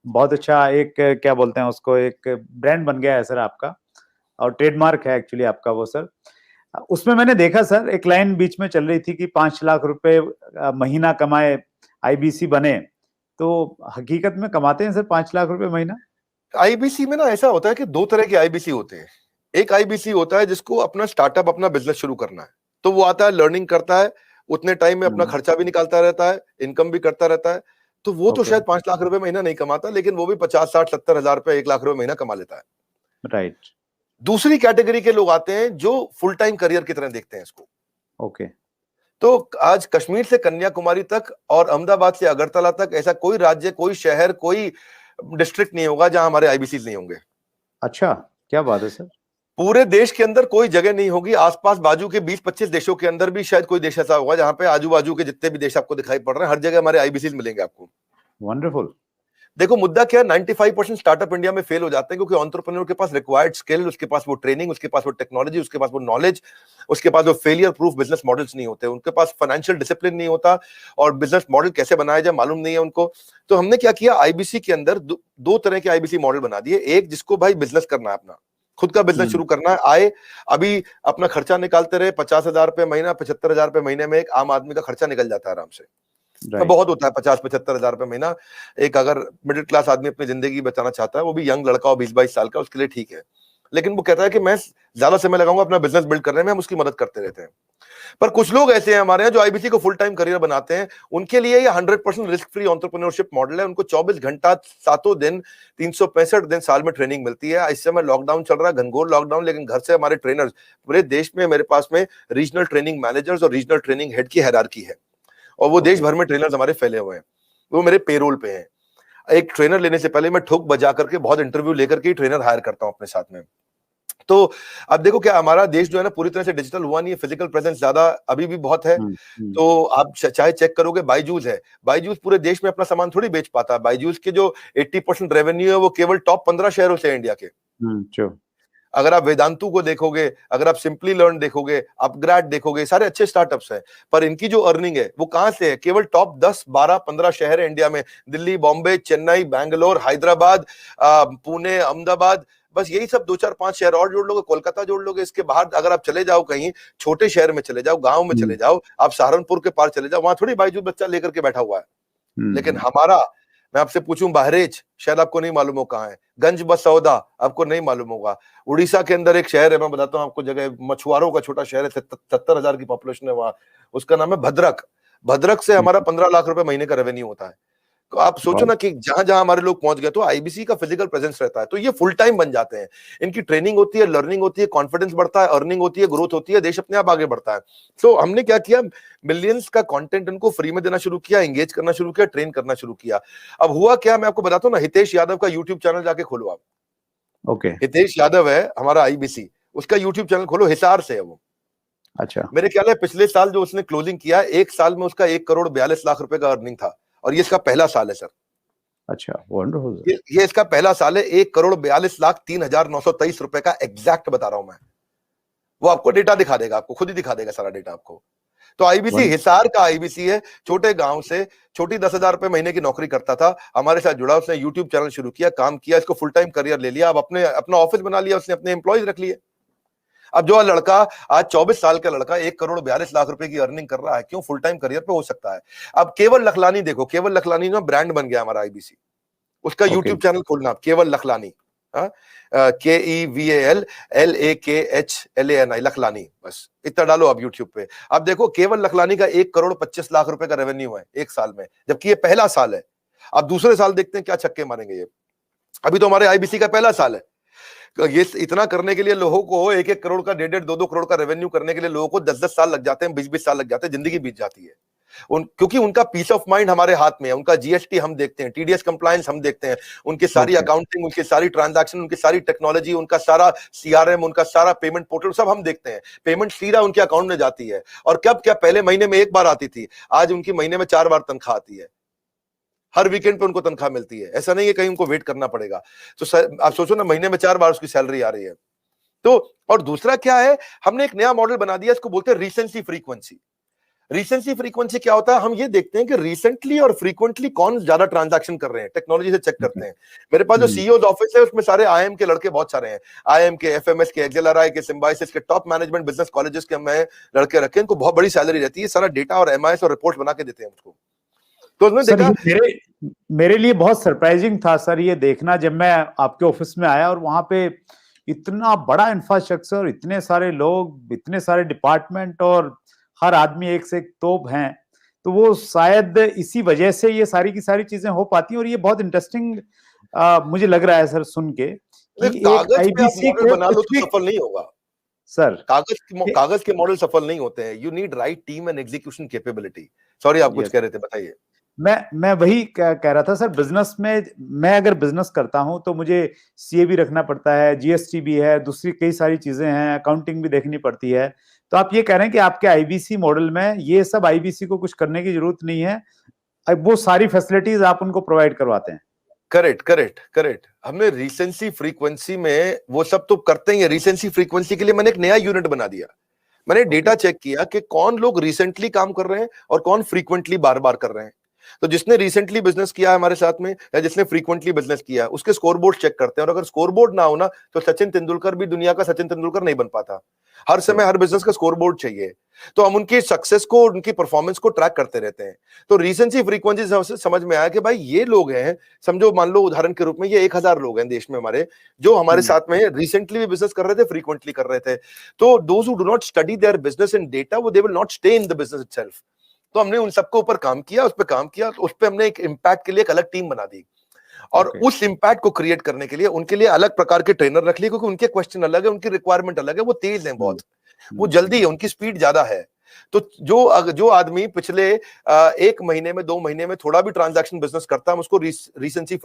बहुत अच्छा एक क्या बोलते हैं उसको, एक ब्रांड बन गया है सर आपका, और ट्रेडमार्क है एक्चुअली आपका वो सर। उसमें मैंने देखा सर, एक लाइन बीच में चल रही थी कि 5 लाख रुपए महीना कमाए आईबीसी बने, तो हकीकत में कमाते हैं सर 5 लाख रुपए महीना? आईबीसी में ना ऐसा होता है कि 2 तरह के आईबीसी होते हैं। एक आईबीसी होता है जिसको अपना स्टार्टअप, अपना बिजनेस शुरू करना है, तो वो आता है, लर्निंग करता है, उतने टाइम में अपना खर्चा भी निकालता रहता है, इनकम भी करता रहता है। तो वो तो शायद 5 लाख रुपए महीना नहीं कमाता, लेकिन वो भी 50, 60, 70 हजार रुपए, 1 लाख रुपए महीना कमा लेता है। राइट। दूसरी कैटेगरी के लोग आते हैं जो फुल टाइम करियर की तरह देखते हैं इसको। ओके। तो आज कश्मीर से कन्याकुमारी तक और अहमदाबाद से अगरतला तक ऐसा कोई राज्य, कोई शहर, कोई डिस्ट्रिक्ट नहीं होगा जहां हमारे आईबीसी नहीं होंगे। अच्छा, क्या बात है सर। पूरे देश के अंदर कोई जगह नहीं होगी, आसपास बाजू के 20-25 देशों के अंदर भी शायद कोई देश ऐसा होगा जहां पे आजू बाजू के जितने भी देश आपको दिखाई पड़ रहे हैं, हर जगह हमारे आईबीसी मिलेंगे आपको। वंडरफुल। देखो मुद्दा क्या है, 95% स्टार्टअप इंडिया में फेल हो जाते हैं क्योंकि एंटरप्रेन्योर के पास रिक्वायर्ड स्किल, उसके पास वो ट्रेनिंग, उसके पास वो टेक्नोलॉजी, उसके पास वो नॉलेज, उसके पास वो फेलियर प्रूफ बिजनेस मॉडल्स नहीं होते, उनके पास फाइनेंशियल डिसिप्लिन नहीं होता, और बिजनेस मॉडल कैसे बनाया जाए मालूम नहीं है उनको। तो हमने क्या किया, आईबीसी के अंदर दो तरह के आईबीसी मॉडल बना दिए। एक जिसको भाई बिजनेस करना है, अपना खुद का बिजनेस शुरू करना है, आए अभी अपना खर्चा निकालते रहे, 50,000 रुपए महीना, 75,000 रुपए महीने में एक आम आदमी का खर्चा निकल जाता है आराम से। तो बहुत होता है 50-75 हजार रुपए महीना। एक अगर मिडिल क्लास आदमी अपनी जिंदगी बचाना चाहता है, वो भी यंग लड़का हो 20-22 साल का, उसके लिए ठीक है। लेकिन वो कहता है कि मैं ज्यादा समय लगाऊंगा अपना बिजनेस बिल्ड करने में, हम उसकी मदद करते रहते हैं। पर कुछ लोग ऐसे हैं हमारे यहाँ जो आईबीसी को फुल टाइम करियर बनाते हैं, उनके लिए ये 100% रिस्क फ्री एंटरप्रेन्योरशिप मॉडल है। उनको 24 घंटा 7 दिन 365 दिन साल में ट्रेनिंग मिलती है। इस समय लॉकडाउन चल रहा है, घनघोर लॉकडाउन, लेकिन घर से हमारे ट्रेनर्स पूरे देश में, मेरे पास में रीजनल ट्रेनिंग मैनेजर्स और रीजनल ट्रेनिंग हेड की हायरार्की है, और वो देश भर में ट्रेनर्स हमारे फैले हुए हैं, वो मेरे पेरोल पे हैं। एक ट्रेनर लेने से पहले मैं ठोक बजा करके बहुत इंटरव्यू लेकर के ट्रेनर हायर करता हूं अपने साथ में। तो अब देखो क्या हमारा देश जो है ना पूरी तरह से डिजिटल हुआ नहीं है, फिजिकल प्रेजेंस ज्यादा अभी भी बहुत है। तो आप चाहे चेक करोगे, बायजूस है, बायजूस पूरे देश में अपना सामान थोड़ी बेच पाता है। बायजूस के जो 80% रेवेन्यू है वो केवल टॉप 15 शहरों से है इंडिया के। अगर आप वेदांतु को देखोगे, अगर आप सिंपली लर्न देखोगे, अपग्रेड देखोगे, सारे अच्छे स्टार्टअप्स हैं, पर इनकी जो अर्निंग है वो कहां से है, केवल टॉप 10, 12, 15 शहर है इंडिया में, दिल्ली, बॉम्बे, चेन्नई, बैंगलोर, हैदराबाद, पुणे, अहमदाबाद, बस यही सब 2-4-5 शहर और जोड़ लोगे, कोलकाता जोड़ लोगे। इसके बाहर अगर आप चले जाओ, कहीं छोटे शहर में चले जाओ, गांव में चले जाओ, आप सहारनपुर के पार चले जाओ, वहां थोड़ी बायजूस बच्चा लेकर के बैठा हुआ है। लेकिन हमारा, मैं आपसे पूछूं, बहरेच शायद आपको नहीं मालूम हो कहां है, गंज बसौदा आपको नहीं मालूम होगा, उड़ीसा के अंदर एक शहर है, मैं बताता हूं आपको जगह, मछुआरों का छोटा शहर है, 70,000 की पॉपुलेशन है वहां, उसका नाम है भद्रक। भद्रक से हमारा 15 लाख रुपए महीने का रेवेन्यू होता है। तो आप सोचो ना कि जहां जहां हमारे लोग पहुंच गए, तो आईबीसी का फिजिकल प्रेजेंस रहता है, तो ये फुल टाइम बन जाते हैं। इनकी ट्रेनिंग होती है, लर्निंग होती है, कॉन्फिडेंस बढ़ता है, अर्निंग होती है, ग्रोथ होती है, देश अपने आप आगे बढ़ता है। तो हमने क्या किया, मिलियंस का कंटेंट इनको फ्री में देना शुरू किया, एंगेज करना शुरू किया, ट्रेन करना शुरू किया। अब हुआ क्या, मैं आपको बताता हूं ना, हितेश यादव का यूट्यूब चैनल जाके खोलो आप। ओके। हितेश यादव है हमारा आईबीसी, उसका यूट्यूब चैनल खोलो, हिसार से है वो। अच्छा। मेरे ख्याल है पिछले साल जो उसने क्लोजिंग किया, एक साल में उसका 1,42,00,000 रुपए का अर्निंग था, और ये इसका पहला साल है सर। अच्छा, वंडरफुल। ये इसका पहला साल है। 1,42,03,923 रुपए का एग्जैक्ट बता रहा हूं मैं, वो आपको डेटा दिखा देगा, आपको खुद ही दिखा देगा सारा डेटा आपको। तो आईबीसी हिसार का आईबीसी है, छोटे गांव से, छोटी 10,000 रुपए महीने की नौकरी करता था, हमारे साथ जुड़ा, उसने यूट्यूब चैनल शुरू किया, काम किया, इसको फुल टाइम करियर ले लिया, अब अपना ऑफिस बना लिया, उसने अपने एम्प्लॉयज रख लिए। अब जो लड़का आज 24 साल का लड़का 1,42,00,000 रुपए की अर्निंग कर रहा है, क्यों, फुल टाइम करियर पे हो सकता है। अब केवल लखलानी देखो, केवल लखलानी ना ब्रांड बन गया हमारा आईबीसी, उसका यूट्यूब चैनल खोलना, केवल लखलानी, KEVALLAKHLANI, लखलानी, बस इतना डालो आप यूट्यूब पे। अब देखो केवल लखलानी का 1,25,00,000 रुपए का रेवेन्यू है एक साल में, जबकि ये पहला साल है। अब दूसरे साल देखते हैं क्या छक्के मारेंगे ये, अभी तो हमारे आईबीसी का पहला साल है। ये इतना करने के लिए लोगों को 1-1 करोड़ का 1.5-1.5 2-2 करोड़ का रेवेन्यू करने के लिए लोगों को 10-10 साल लग जाते हैं, 20-20 साल लग जाते हैं, जिंदगी बीत जाती है। क्योंकि उनका पीस ऑफ माइंड हमारे हाथ में है, उनका जीएसटी हम देखते हैं, टीडीएस कंप्लायंस हम देखते हैं, उनकी सारी अकाउंटिंग, उनकी सारी ट्रांजैक्शन, उनकी सारी टेक्नोलॉजी, उनका सारा सीआरएम, उनका सारा पेमेंट पोर्टल सब हम देखते हैं। पेमेंट सीधा उनके अकाउंट में जाती है, और कब क्या पहले महीने में 1 बार आती थी, आज उनकी महीने में 4 बार तनख्वाह आती है। हर वीकेंड पे उनको तनख्वाह मिलती है, ऐसा नहीं है कहीं उनको वेट करना पड़ेगा। तो आप सोचो ना, महीने में 4 बार उसकी सैलरी आ रही है। तो और दूसरा क्या है, हमने एक नया मॉडल बना दिया, इसको बोलते हैं रीसेंसी फ्रीक्वेंसी। रीसेंसी फ्रीक्वेंसी क्या होता है, हम ये देखते हैं कि रिसेंटली और फ्रीक्वेंटली कौन ज्यादा ट्रांजैक्शन कर रहे हैं, टेक्नोलॉजी से चेक करते हैं। मेरे पास जो सीईओ ऑफिस है उसमें सारे आईएम के लड़के बहुत सारे हैं, आईएम के, एफएमएस के, एक्सेलआरआई के, सिम्बायोसिस के, टॉप मैनेजमेंट बिजनेस कॉलेजेस के मैं लड़के रखे, इनको बहुत बड़ी सैलरी रहती है, सारा डेटा और एमआईएस और रिपोर्ट बना के देते हैं उसको। तो उसने देखा, मेरे लिए बहुत सरप्राइजिंग था सर ये देखना, जब मैं आपके ऑफिस में आया और वहां पे इतना बड़ा इंफ्रास्ट्रक्चर, इतने सारे लोग, इतने सारे डिपार्टमेंट, और हर आदमी एक से एक तोप हैं। तो वो शायद इसी वजह से ये सारी की सारी चीजें हो पाती हैं। और ये बहुत इंटरेस्टिंग मुझे लग रहा है सर सुन के कि एक आईबीसी को बना लो तो सफल नहीं होगा सर। कागज के मॉडल सफल नहीं होते हैं। You need right team and execution capability. Sorry, आप कुछ कह रहे थे, बताइए। मैं वही कह रहा था सर, बिजनेस में मैं अगर बिजनेस करता हूं तो मुझे सीए भी रखना पड़ता है, जीएसटी भी है, दूसरी कई सारी चीजें हैं, अकाउंटिंग भी देखनी पड़ती है। तो आप ये कह रहे हैं कि आपके आईबीसी मॉडल में ये सब आईबीसी को कुछ करने की जरूरत नहीं है, वो सारी फैसिलिटीज आप उनको प्रोवाइड करवाते हैं। करेक्ट। हमने रिसेंसी फ्रीक्वेंसी में वो सब तो करते ही है। रिसेंसी फ्रीक्वेंसी के लिए मैंने एक नया यूनिट बना दिया। मैंने डेटा चेक किया कि कौन लोग रिसेंटली काम कर रहे हैं और कौन फ्रीक्वेंटली बार बार कर रहे हैं। तो जिसने रिसेंटली बिजनेस किया है हमारे साथ में, या जिसने फ्रीक्वेंटली बिजनेस किया है, उसके स्कोरबोर्ड चेक करते हैं। और अगर स्कोरबोर्ड ना हो ना, तो सचिन तेंदुलकर भी दुनिया का सचिन तेंदुलकर नहीं बन पाता। हर समय हर बिजनेस का स्कोरबोर्ड चाहिए। तो हम उनकी सक्सेस को, उनकी परफॉर्मेंस को ट्रैक करते रहते हैं। तो रिसेंसी फ्रीक्वेंसी से समझ में आया कि भाई ये लोग हैं, समझो मान लो उदाहरण के रूप में ये 1000 लोग हैं देश में हमारे, जो हमारे साथ में रिसेंटली भी बिजनेस कर रहे थे, फ्रीक्वेंटली कर रहे थे। तो those who do not study their business in data, वो they will not stay in the business itself. तो हमने उन सबके ऊपर काम किया, उस पर काम किया, तो उस पर हमने एक इम्पैक्ट के लिए एक अलग टीम बना दी। और उस इम्पैक्ट को क्रिएट करने के लिए उनके लिए अलग प्रकार के ट्रेनर रख लिए, क्योंकि उनके क्वेश्चन अलग है, उनकी रिक्वायरमेंट अलग है। वो तेज हैं बहुत, वो जल्दी है, उनकी स्पीड ज्यादा है। तो जो आदमी पिछले 1 महीने में, 2 महीने में थोड़ा भी ट्रांजैक्शन बिजनेस करता है, हम उसको रिसेंसी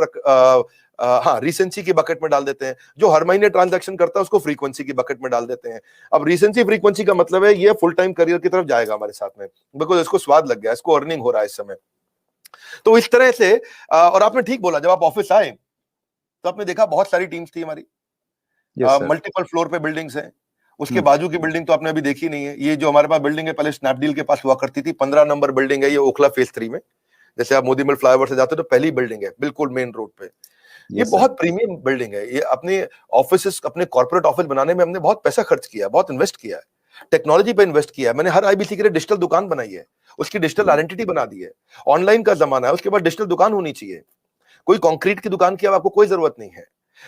की बकेट में डाल देते हैं। जो हर महीने ट्रांजैक्शन करता है उसको फ्रीक्वेंसी की बकेट में डाल देते हैं। अब रिसेंसी फ्रीक्वेंसी का मतलब है ये फुल टाइम करियर की तरफ जाएगा हमारे साथ में, बिकॉज इसको स्वाद लग गया, इसको अर्निंग हो रहा है इस समय। तो इस तरह से और आपने ठीक बोला, जब आप ऑफिस आए तो आपने देखा बहुत सारी टीम्स थी हमारी, मल्टीपल फ्लोर पे बिल्डिंग्स हैं। उसके बाजू की बिल्डिंग तो आपने अभी देखी नहीं है। ये जो हमारे पास बिल्डिंग है, पहले स्नैपडील के पास हुआ करती थी, 15 नंबर बिल्डिंग है, ये ओखला फेज 3 में। जैसे आप मोदी महल फ्लाईओवर से जाते हो तो पहली बिल्डिंग है, बिल्कुल मेन रोड पे। ये बहुत प्रीमियम बिल्डिंग है। ये अपने ऑफिस, अपने कॉर्पोरेट ऑफिस बनाने में हमने बहुत पैसा खर्च किया, बहुत इन्वेस्ट किया है, टेक्नोलॉजी पे इन्वेस्ट किया है। मैंने हर आईबीसी के लिए डिजिटल दुकान बनाई है, उसकी डिजिटल आइडेंटिटी बना दी है। ऑनलाइन का जमाना है, उसके बाद डिजिटल दुकान होनी चाहिए। कोई कंक्रीट की दुकान की अब आपको कोई जरूरत नहीं है।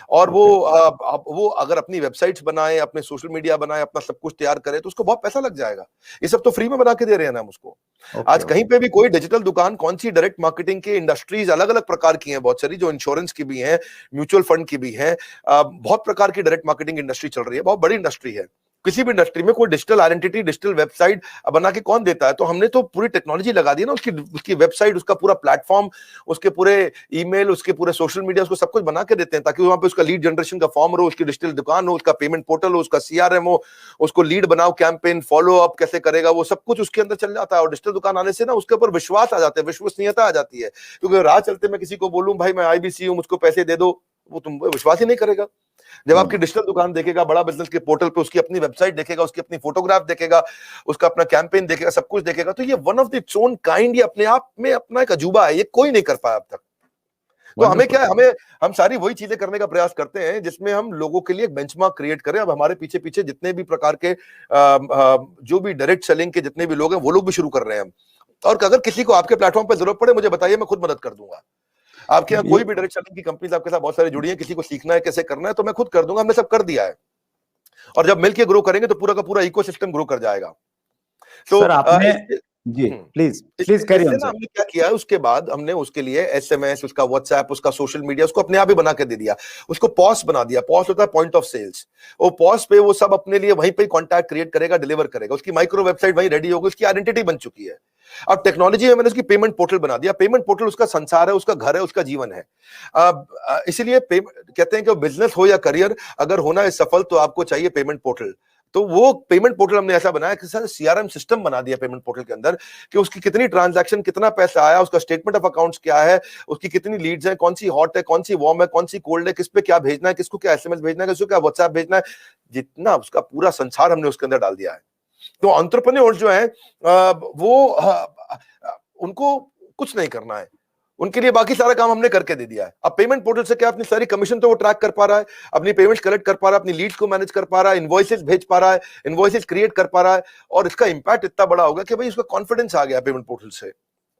और वो अगर अपनी वेबसाइट्स बनाए, अपने सोशल मीडिया बनाए, अपना सब कुछ तैयार करे, तो उसको बहुत पैसा लग जाएगा। ये सब तो फ्री में बना के दे रहे हैं ना हम उसको। आज कहीं पे भी कोई डिजिटल दुकान, कौन सी डायरेक्ट मार्केटिंग की इंडस्ट्रीज अलग अलग प्रकार की हैं, बहुत सारी, जो इंश्योरेंस की भी हैं, म्यूचुअल फंड की भी हैं, बहुत प्रकार की डायरेक्ट मार्केटिंग इंडस्ट्री चल रही है, बहुत बड़ी इंडस्ट्री है। किसी भी इंडस्ट्री में कोई डिजिटल आइडेंटिटी, डिजिटल वेबसाइट बना के कौन देता है? तो हमने तो पूरी टेक्नोलॉजी लगा दी ना, उसकी वेबसाइट, उसका पूरा प्लेटफॉर्म, उसके पूरे ईमेल, उसके पूरे सोशल मीडिया, उसको सब कुछ बना के देते हैं, ताकि वहां पे उसका लीड जनरेशन का फॉर्म हो, उसकी डिजिटल दुकान हो, उसका पेमेंट पोर्टल हो, उसका सीआरएम हो, उसको लीड बनाओ, कैंपेन फॉलो अप कैसे करेगा, वो सब कुछ उसके अंदर चल जाता है। और डिजिटल दुकान आने से ना उसके ऊपर विश्वास आ जाता है, विश्वसनीयता आ जाती है। क्योंकि राह चलते मैं किसी को बोलूं भाई मैं आईबीसी हूं, मुझको पैसे दे दो, वो तुम विश्वास ही नहीं करेगा। जब आपकी डिजिटल दुकान देखेगा, बड़ा बिजनेस के पोर्टल पे उसकी अपनी वेबसाइट देखेगा, उसकी अपनी फोटोग्राफ देखेगा, उसका अपना कैंपेन देखेगा, सब कुछ देखेगा, तो ये one of the its own kind, ये अपने आप में अपना एक अजूबा है, ये कोई नहीं कर पाया अब तक। तो हमें क्या है, हम सारी वही चीजें करने का प्रयास करते हैं जिसमें हम लोगों के लिए एक बेंचमार्क क्रिएट करें। अब हमारे पीछे पीछे जितने भी प्रकार के जो भी डायरेक्ट सेलिंग के जितने भी लोग हैं, वो लोग भी शुरू कर रहे हैं हम। और अगर किसी को आपके प्लेटफॉर्म पर जरूरत पड़े, मुझे बताइए, मैं खुद मदद कर दूंगा। आपके यहाँ कोई भी डायरेक्ट सेलिंग की कंपनीज आपके साथ बहुत सारी जुड़ी है, किसी को सीखना है कैसे करना है, तो मैं खुद कर दूंगा, हमने सब कर दिया है। और जब मिलके ग्रो करेंगे तो पूरा का पूरा इकोसिस्टम ग्रो कर जाएगा। तो sir ji please please carry on sir. हमने क्या किया, उसके बाद हमने उसके लिए एसएमएस, उसका व्हाट्सएप, उसका सोशल मीडिया, उसको अपने आप ही बना के दे दिया। उसको पॉस बना दिया। पॉस होता है पॉइंट ऑफ सेल्स। वो पॉस पे वो सब अपने लिए वहीं पे कॉन्टैक्ट क्रिएट करेगा, डिलीवर करेगा। उसकी माइक्रो वेबसाइट वहीं रेडी होगी, उसकी आइडेंटिटी बन चुकी है। अब टेक्नोलॉजी में मैंने उसकी पेमेंट पोर्टल बना दिया। पेमेंट पोर्टल उसका संसार है, उसका घर है, उसका जीवन है। इसीलिए कहते हैं कि बिजनेस हो या करियर, अगर होना है सफल तो आपको चाहिए पेमेंट पोर्टल। तो वो पेमेंट पोर्टल हमने ऐसा बनाया कि सर सीआरएम सिस्टम बना दिया पेमेंट पोर्टल के अंदर, कि उसकी कितनी ट्रांजैक्शन, कितना पैसा आया, उसका स्टेटमेंट ऑफ अकाउंट्स क्या है, उसकी कितनी लीड्स है, कौन सी हॉट है, कौन सी वार्म है, कौन सी कोल्ड है, किस पे क्या भेजना है, किसको क्या एसएमएस भेजना है, किसको क्या व्हाट्सएप भेजना है, जितना उसका पूरा संसार हमने उसके अंदर डाल दिया है। तो एंटरप्रेन्योर्स जो है उनको कुछ नहीं करना है, उनके लिए बाकी सारा काम हमने करके दे दिया है। अब पेमेंट पोर्टल से क्या, अपनी सारी कमीशन तो वो ट्रैक कर पा रहा है, अपनी पेमेंट्स कलेक्ट कर पा रहा है, अपनी लीड्स को मैनेज कर पा रहा है, इनवॉइसेस भेज पा रहा है, इनवॉइसेस क्रिएट कर पा रहा है। और इसका इंपैक्ट इतना बड़ा होगा कि भाई उसका कॉन्फिडेंस आ गया पेमेंट पोर्टल से।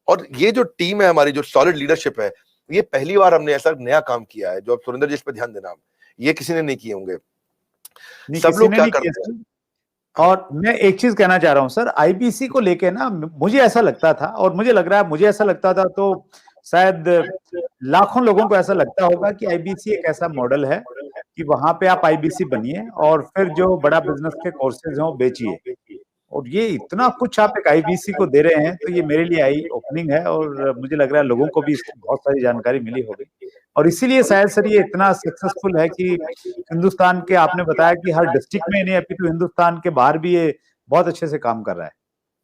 और ये जो टीम है हमारी, जो सॉलिड लीडरशिप है, ये पहली बार हमने ऐसा नया काम किया है। जो अब सुरेंद्र जी इस पर ध्यान देना, ये किसी ने नहीं किए होंगे। सब लोग क्या करते हैं। और मैं एक चीज कहना चाह रहा हूं सर, आईबीसी को लेके ना मुझे ऐसा लगता था, और मुझे लग रहा है, मुझे ऐसा लगता था तो शायद लाखों लोगों को ऐसा लगता होगा कि आईबीसी एक ऐसा मॉडल है कि वहां पे आप आईबीसी बनिए और फिर जो बड़ा बिजनेस के कोर्सेज हैं वो बेचिए। और ये इतना कुछ आप एक आईबीसी को दे रहे हैं, तो ये मेरे लिए आई ओपनिंग है, और मुझे लग रहा है लोगों को भी इसकी बहुत सारी जानकारी मिली होगी। और इसीलिए शायद सर ये इतना सक्सेसफुल है कि हिंदुस्तान के, आपने बताया कि हर डिस्ट्रिक्ट में नहीं, अभी तो हिंदुस्तान के बाहर भी ये बहुत अच्छे से काम कर रहा है।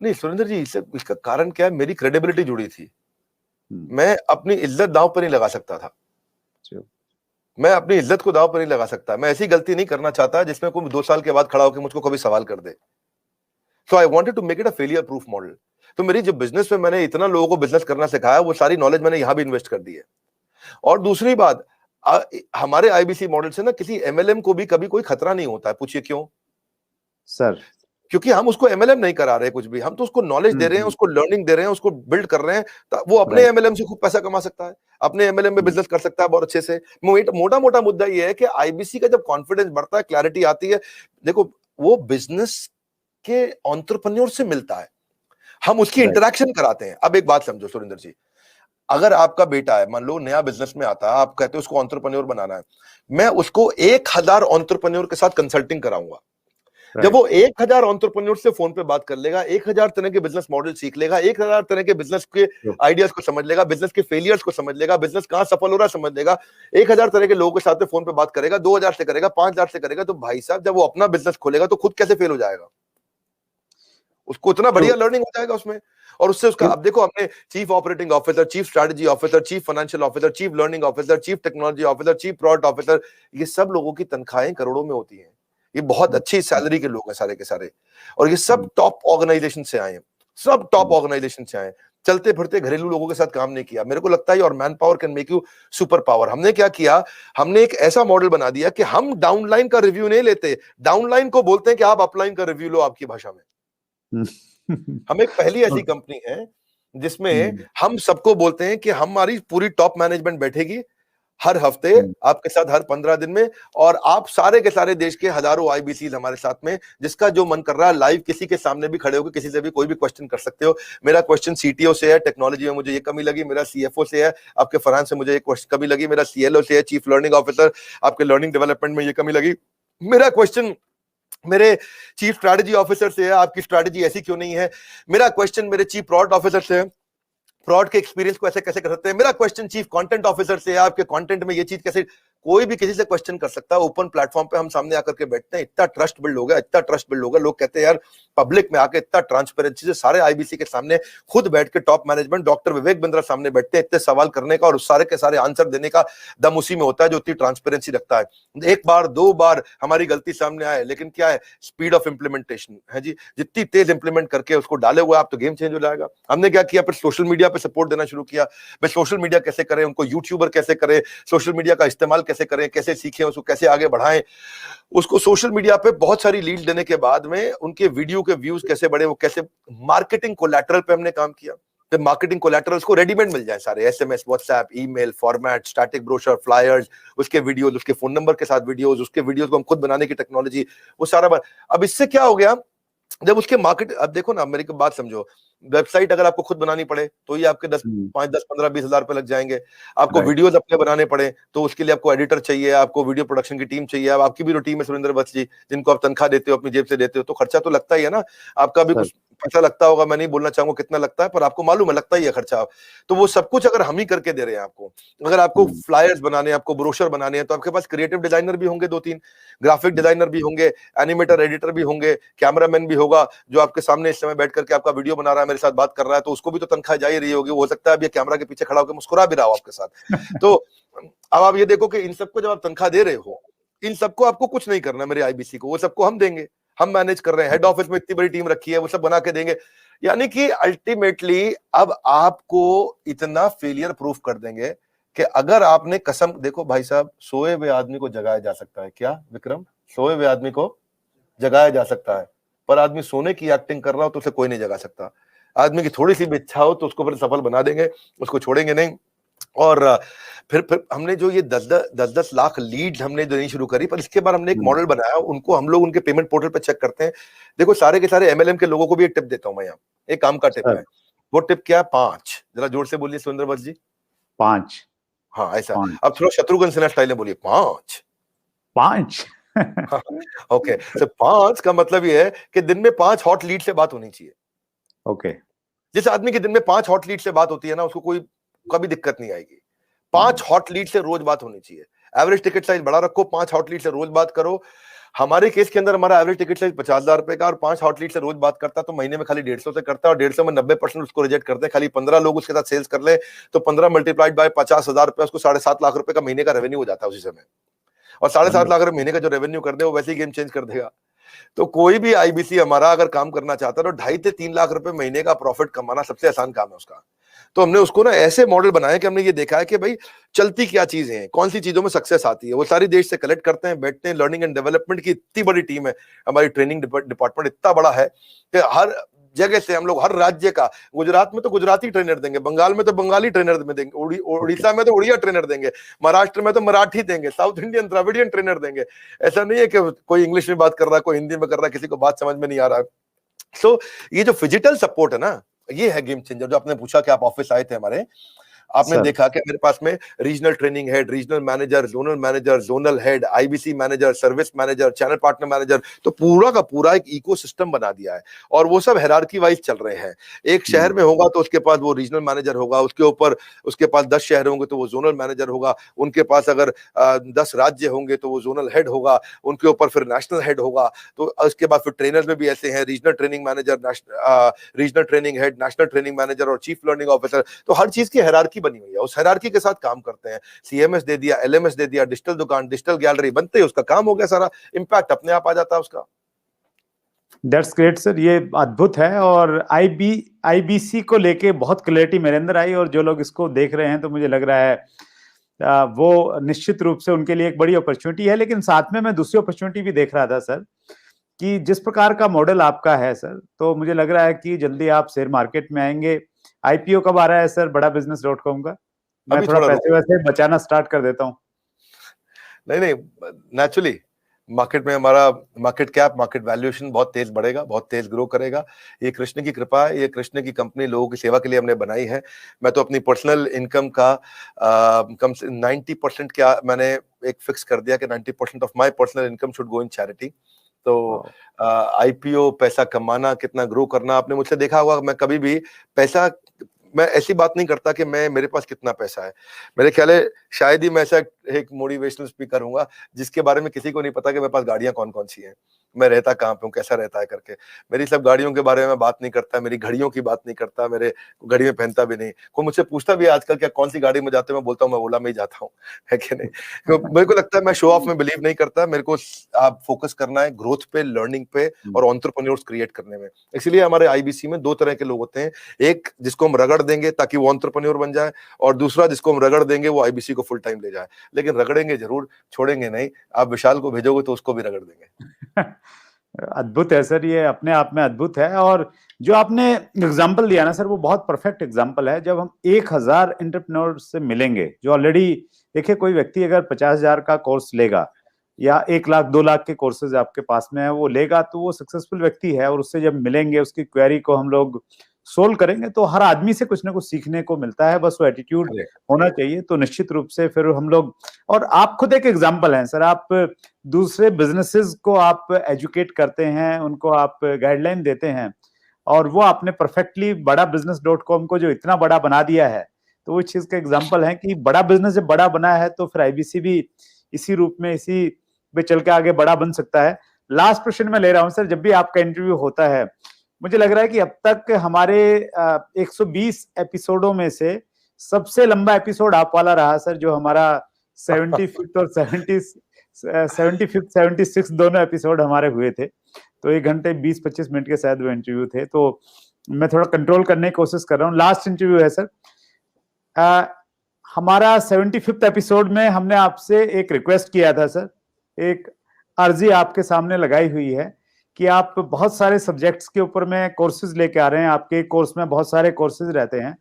नहीं सुरेंद्र जी, इसका कारण क्या है, मेरी क्रेडिबिलिटी जुड़ी थी। मैं अपनी इज्जत दांव पर नहीं लगा सकता था। मैं अपनी इज्जत को दांव पर नहीं लगा सकता। मैं ऐसी गलती नहीं करना चाहता जिसमें कोई 2 साल के बाद खड़ा होकर मुझको कभी सवाल कर दे। So I wanted to make it a failure proof model. तो मेरी जो बिजनेस में मैंने इतना लोगों को बिजनेस करना सिखाया, वो सारी नॉलेज मैंने यहां भी इन्वेस्ट कर दी है। और दूसरी बात, हमारे आईबीसी मॉडल से ना किसी एमएलएम को भी कभी कोई खतरा नहीं होता है। पूछिए क्यों सर? क्योंकि हम उसको एमएलएम नहीं करा रहे कुछ भी, हम तो उसको नॉलेज दे रहे हैं, उसको लर्निंग दे रहे हैं, उसको बिल्ड कर रहे हैं। वो अपने एमएलएम से खूब पैसा कमा सकता है, अपने एमएलएम में बिजनेस कर सकता है बहुत अच्छे से। मोटा मोटा मुद्दा ये है कि आईबीसी का जब कॉन्फिडेंस बढ़ता है, क्लैरिटी आती है, देखो वो बिजनेस के एंटरप्रेन्योर से मिलता है, हम उसकी इंटरेक्शन कराते हैं। अब एक बात समझो सुरेंद्र जी, अगर आपका बेटा है, मान लो नया बिजनेस में आता है, आप कहते हो उसको एंटरप्रेन्योर बनाना है, मैं उसको 1000 एंटरप्रेन्योर के साथ कंसल्टिंग कराऊंगा। जब वो 1000 एंटरप्रेन्योर से फोन पे बात कर लेगा, 1000 तरह के बिजनेस मॉडल सीख लेगा, 1000 तरह के बिजनेस के आइडियाज को समझ लेगा, बिजनेस के फेलियर्स को समझ लेगा, बिजनेस कहां सफल हो रहा है समझ लेगा, 1000 तरह के लोगों के साथ फोन पे बात करेगा, 2000 से करेगा, 5000 से करेगा, तो भाई साहब जब वो अपना बिजनेस खोलेगा तो खुद कैसे फेल हो जाएगा? उसको इतना बढ़िया लर्निंग हो जाएगा उसमें। और उससे उसका, अब देखो हमने chief operating officer, chief strategy officer, chief financial officer, chief learning officer, chief technology officer, chief product officer, ये सब लोगों की तनख्वाहें करोड़ों में होती हैं। ये बहुत अच्छी सैलरी के लोग हैं सारे के सारे, और ये सब टॉप ऑर्गेनाइजेशन से आए हैं, सब टॉप ऑर्गेनाइजेशन से आए। चलते फिरते घरेलू लोगों के साथ काम नहीं किया। मेरे को लगता है और man power can make you super power. हमने क्या किया, हमने एक ऐसा मॉडल बना दिया कि हम डाउनलाइन का रिव्यू नहीं लेते, डाउनलाइन को बोलते हैं कि आप अपलाइन का रिव्यू लो आपकी भाषा में। हम एक पहली ऐसी कंपनी है जिसमें हम सबको बोलते हैं कि हमारी पूरी टॉप मैनेजमेंट बैठेगी हर हफ्ते आपके साथ, हर 15 दिन में, और आप सारे के सारे देश के हजारों आईबीसीज हमारे साथ में, जिसका जो मन कर रहा है लाइव किसी के सामने भी खड़े होकर किसी से भी कोई भी क्वेश्चन कर सकते हो। मेरा क्वेश्चन सीटीओ से है, टेक्नोलॉजी में मुझे ये कमी लगी, मेरा सीएफओ से है, आपके फाइनेंस से मुझे ये क्वेश्चन कमी लगी, मेरा सीएलओ से है, चीफ लर्निंग ऑफिसर, आपके लर्निंग डेवलपमेंट में ये कमी लगी, मेरा क्वेश्चन मेरे चीफ स्ट्रैटेजी ऑफिसर से है, आपकी स्ट्रैटेजी ऐसी क्यों नहीं है, मेरा क्वेश्चन मेरे चीफ प्रोडक्ट ऑफिसर से है, प्रोडक्ट के एक्सपीरियंस को ऐसे कैसे कर सकते हैं, मेरा क्वेश्चन चीफ कंटेंट ऑफिसर से है, आपके कंटेंट में ये चीज कैसे, कोई भी किसी से क्वेश्चन कर सकता है। ओपन प्लेटफॉर्म पे हम सामने आकर के बैठते हैं, इतना ट्रस्ट बिल्ड हो गया, इतना ट्रस्ट बिल्ड हो गया, लोग कहते हैं यार पब्लिक में आके इतना ट्रांसपेरेंसी से सारे आईबीसी के सामने खुद बैठ के top management doctor Vivek Bindra सामने बैठते हैं, इतने सवाल करने का और सारे के सारे आंसर देने का दम उसी में होता है जो इतनी ट्रांसपेरेंसी रखता है। एक बार 2 बार हमारी गलती सामने आए, लेकिन क्या है, स्पीड ऑफ इंप्लीमेंटेशन है जी, जितनी तेज इंप्लीमेंट करके उसको डाले हुए आप तो गेम चेंज हो जाएगा। हमने क्या किया, फिर सोशल मीडिया पे सपोर्ट देना शुरू किया। भाई सोशल मीडिया कैसे करें, उनको यूट्यूबर कैसे करें, सोशल मीडिया का इस्तेमाल कैसे करें, कैसे सीखें, उसको कैसे आगे बढ़ाएं, उसको सोशल मीडिया पे बहुत सारी लीड देने के बाद में उनके वीडियो के व्यूज कैसे बढ़े, वो कैसे, मार्केटिंग कोलैटरल पे हमने काम किया। तो मार्केटिंग कोलैटरल्स को रेडीमेड मिल जाए सारे, SMS, WhatsApp, email, format, static brochure, flyers, उसके वीडियोस, उसके फोन नंबर के साथ वीडियोस, उसके वीडियोस को हम खुद बनाने की टेक्नोलॉजी, वो सारा। अब इससे क्या हो गया, जब उसके मार्केट, अब देखो ना मेरी बात समझो, वेबसाइट अगर आपको खुद बनानी पड़े तो ये आपके 5, 10, 15, 20 हजार रुपए लग जाएंगे। आपको वीडियोस अपने बनाने पड़े तो उसके लिए आपको एडिटर चाहिए, आपको वीडियो प्रोडक्शन की टीम चाहिए। अब आपकी भी टीम है सुरेंद्र वत्स जी, जिनको आप तनख्वाह देते हो, अपनी जेब से देते हो, तो खर्चा तो लगता ही है ना। आपका भी कुछ पैसा लगता होगा, मैं नहीं बोलना चाहूंगा कितना लगता है, पर आपको मालूम है लगता ही है खर्चा। तो वो सब कुछ अगर हम ही करके दे रहे हैं आपको, अगर आपको फ्लायर्स बनाने, आपको ब्रोशर बनाने हैं, तो आपके पास क्रिएटिव डिजाइनर भी होंगे 2-3, ग्राफिक डिजाइनर भी होंगे, एनिमेटर एडिटर भी होंगे, कैमरामैन भी होगा जो आपके सामने इस समय बैठ करके आपका वीडियो बना रहा है, मेरे साथ बात कर रहा है, तो उसको भी तो तनख्वाह जा ही रही होगी। हो सकता है अब ये कैमरा के पीछे खड़ा होकर मुस्कुरा भी रहा हो आपके साथ। तो अब आप ये देखो कि इन सबको जब आप तनख्वाह दे रहे हो, इन सबको आपको कुछ नहीं करना, मेरे आईबीसी को, वो सबको हम देंगे, हम मैनेज कर रहे हैं। हेड ऑफिस में इतनी बड़ी टीम रखी है, वो सब बना के देंगे। यानी कि अल्टीमेटली अब आपको इतना फेलियर प्रूफ कर देंगे कि अगर आपने कसम, देखो भाई साहब, सोए हुए आदमी को जगाया जा सकता है क्या विक्रम? सोए हुए आदमी को जगाया जा सकता है, पर आदमी सोने की एक्टिंग कर रहा हो तो उसे कोई नहीं जगा सकता। आदमी की थोड़ी सी भी इच्छा हो तो उसको फिर सफल बना देंगे, उसको छोड़ेंगे नहीं। और फिर हमने जो ये 10-10 लाख लीड हमने देनी शुरू करी, पर इसके बाद हमने एक मॉडल बनाया, उनको हम लोग उनके पेमेंट पोर्टल पे चेक करते हैं। देखो सारे के सारे एमएलएम के लोगों को भी एक टिप देता हूं मैं, यहाँ एक काम का टिप है। वो टिप क्या है? 5, जरा जोर से बोलिए सुरेंद्र वत्स जी। 5। हाँ ऐसा। अब थोड़ा शत्रुघ्न सिन्हा स्टाइल में बोलिए, 5। 5 ओके, तो 5 का मतलब ये है कि दिन में 5 हॉट लीड से बात होनी चाहिए। ओके। जिस आदमी की दिन में 5 हॉट लीड से बात होती है ना, उसको कोई कभी दिक्कत नहीं आएगी। 5 हॉट लीड से रोज बात होनी चाहिए। एवरेज टिकट साइज बड़ा रखो, 5 हॉट लीड से रोज बात करो। हमारे केस के अंदर हमारा एवरेज टिकट साइज 50,000 रुपए का, और 5 हॉट लीड से रोज बात करता तो महीने में खाली 150 से करता, और 150 में 90% उसको रिजेक्ट करते हैं। खाली 15 लोग उसके साथ सेल्स कर ले तो 15 मल्टीप्लाइड बाय 50,000 रुपए, उसको 7.5 लाख रुपए का महीने का रेवेन्यू हो जाता है उसी समय। और 7.5 लाख रुपए महीने का जो रेवेन्यू कर दे वो वैसे ही गेम चेंज कर देगा। तो कोई भी आईबीसी हमारा अगर काम करना चाहता है तो 2.5 से 3 लाख रुपए महीने का प्रॉफिट कमाना सबसे आसान काम है उसका। तो हमने उसको ना ऐसे मॉडल बनाया कि हमने ये देखा है कि भाई चलती क्या चीजें हैं, कौन सी चीजों में सक्सेस आती है, वो सारी देश से कलेक्ट करते हैं, बैठते हैं। लर्निंग एंड डेवलपमेंट की इतनी बड़ी टीम है, हमारी ट्रेनिंग डिपार्टमेंट इतना बड़ा है कि हर जगह से हम लोग, हर राज्य का, गुजरात में तो गुजराती ट्रेनर देंगे, बंगाल में तो बंगाली ट्रेनर में देंगे, उड़ीसा में तो उड़िया ट्रेनर देंगे, महाराष्ट्र में तो मराठी देंगे, साउथ इंडियन द्रविडियन ट्रेनर देंगे। ऐसा नहीं है कि कोई इंग्लिश में बात कर रहा है, कोई हिंदी में कर रहा है, किसी को बात समझ में नहीं आ रहा है। सो ये जो फिजिकल सपोर्ट है ना, ये है गेम चेंजर। जो आपने पूछा कि आप ऑफिस आए थे हमारे, आपने देखा कि मेरे पास में regional training head, regional manager, zonal head, IBC manager, service manager, channel partner manager, तो पूरा का पूरा एक इकोसिस्टम बना दिया है। और वो सब हायरार्की वाइज चल रहे हैं। एक शहर में होगा तो उसके पास वो रीजनल मैनेजर होगा, उसके ऊपर उसके पास 10 शहर होंगे तो वो जोनल मैनेजर होगा, उनके पास अगर 10 राज्य होंगे तो वो जोनल हेड होगा, उनके ऊपर फिर नेशनल हेड होगा। तो उसके बाद फिर ट्रेनर्स में भी ऐसे हैं, regional training manager, regional training head, national training manager और चीफ लर्निंग ऑफिसर। तो हर चीज की हायरार्की बनी हुई है, उस हायरार्की के साथ काम करते हैं। सीएमएस दे दिया, एलएमएस दे दिया, डिजिटल दुकान, डिजिटल गैलरी, बनते ही उसका काम हो गया, सारा इंपैक्ट अपने आप आ जाता है उसका। दैट्स ग्रेट सर, ये अद्भुत है। और आईबीसी को लेके बहुत क्लैरिटी मेरे अंदर आई, और जो लोग इसको देख रहे हैं तो मुझे लग रहा है वो निश्चित रूप से उनके लिए एक बड़ी अपॉर्चुनिटी है। लेकिन साथ में मैं दूसरी अपॉर्चुनिटी भी देख रहा था सर, कि जिस प्रकार का मॉडल आपका है सर, तो मुझे लग रहा है कि जल्दी आप शेयर मार्केट में आएंगे। आईपीओ कब आ रहा है सर बड़ा business.com का? मैं थोड़ा पैसे वैसे बचाना स्टार्ट कर देता हूँ। नहीं, नेचुरली मार्केट में हमारा मार्केट कैप, मार्केट वैल्यूएशन बहुत तेज बढ़ेगा, बहुत तेज ग्रो करेगा। ये कृष्ण की कृपा है, ये कृष्ण की कंपनी लोगों की सेवा के लिए हमने बनाई है। मैं तो अपनी पर्सनल इनकम का कम से 90% क्या मैंने एक फिक्स कर दिया कि 90% of my personal income should go in charity. तो आईपीओ, पैसा कमाना, कितना ग्रो करना, आपने मुझसे देखा होगा मैं कभी भी पैसा, मैं ऐसी बात नहीं करता कि मेरे पास कितना पैसा है। मेरे ख्याल है शायद ही मैं ऐसा एक मोटिवेशनल स्पीकर हूंगा जिसके बारे में किसी को नहीं पता कि मेरे पास गाड़ियां कौन कौन सी हैं, मैं रहता कहाँ पे हूँ, कैसा रहता है करके। मेरी सब गाड़ियों के बारे में बात नहीं करता, मेरी घड़ियों की बात नहीं करता, मेरे घड़ी में पहनता भी नहीं। कोई मुझसे पूछता भी आजकल क्या कौन सी गाड़ी में जाते, मैं बोलता हूँ मैं ओला में ही जाता हूँ, है कि नहीं। तो मेरे को लगता है मैं शो ऑफ में बिलीव नहीं करता, मेरे को आप फोकस करना है ग्रोथ पे, लर्निंग पे और एंटरप्रेन्योर्स क्रिएट करने में। इसलिए हमारे आईबीसी में 2 तरह के लोग होते हैं, एक जिसको हम रगड़ देंगे ताकि वो एंटरप्रेन्योर बन जाए, और दूसरा जिसको हम रगड़ देंगे वो आईबीसी को फुल टाइम ले जाए। लेकिन रगड़ेंगे जरूर, छोड़ेंगे नहीं। आप विशाल को भेजोगे तो उसको भी रगड़ देंगे। अद्भुत है सर, ये अपने आप में अद्भुत है। और जो आपने एग्जाम्पल दिया ना सर, वो बहुत परफेक्ट एग्जाम्पल है। जब हम 1000 एंटरप्रेन्योर से मिलेंगे जो ऑलरेडी, देखिए कोई व्यक्ति अगर 50,000 का कोर्स लेगा या 1 लाख 2 लाख के कोर्सेज आपके पास में है वो लेगा, तो वो सक्सेसफुल व्यक्ति है। और उससे जब मिलेंगे, उसकी क्वेरी को हम लोग सोल्व करेंगे तो हर आदमी से कुछ ना कुछ सीखने को मिलता है, बस वो एटीट्यूड होना चाहिए। तो निश्चित रूप से फिर हम लोग, और आप खुद एक एग्जाम्पल हैं सर, आप दूसरे बिजनेसेस को आप एजुकेट करते हैं, उनको आप गाइडलाइन देते हैं, और वो आपने परफेक्टली बड़ा business.com को जो इतना बड़ा बना दिया है, तो वो चीज का एग्जाम्पल है कि बड़ा बिजनेस जब बड़ा बना है तो फिर आईबीसी भी इसी रूप में, इसी पे चल के आगे बड़ा बन सकता है। लास्ट प्रश्न मैं ले रहा हूं सर, जब भी आपका इंटरव्यू होता है, मुझे लग रहा है कि अब तक हमारे 120 एपिसोडों में से सबसे लंबा एपिसोड आप वाला रहा सर, जो हमारा 75th और 75th 76 दोनों एपिसोड हमारे हुए थे। तो 1 घंटे 20-25 मिनट के शायद वो इंटरव्यू थे, तो मैं थोड़ा कंट्रोल करने की कोशिश कर रहा हूँ। लास्ट इंटरव्यू है सर, हमारा 75th एपिसोड में हमने आपसे एक रिक्वेस्ट किया था सर, एक अर्जी आपके सामने लगाई हुई है कि आप बहुत सारे सब्जेक्ट्स के ऊपर में कोर्सेज लेके आ रहे हैं, आपके कोर्स में बहुत सारे कोर्सेज रहते हैं,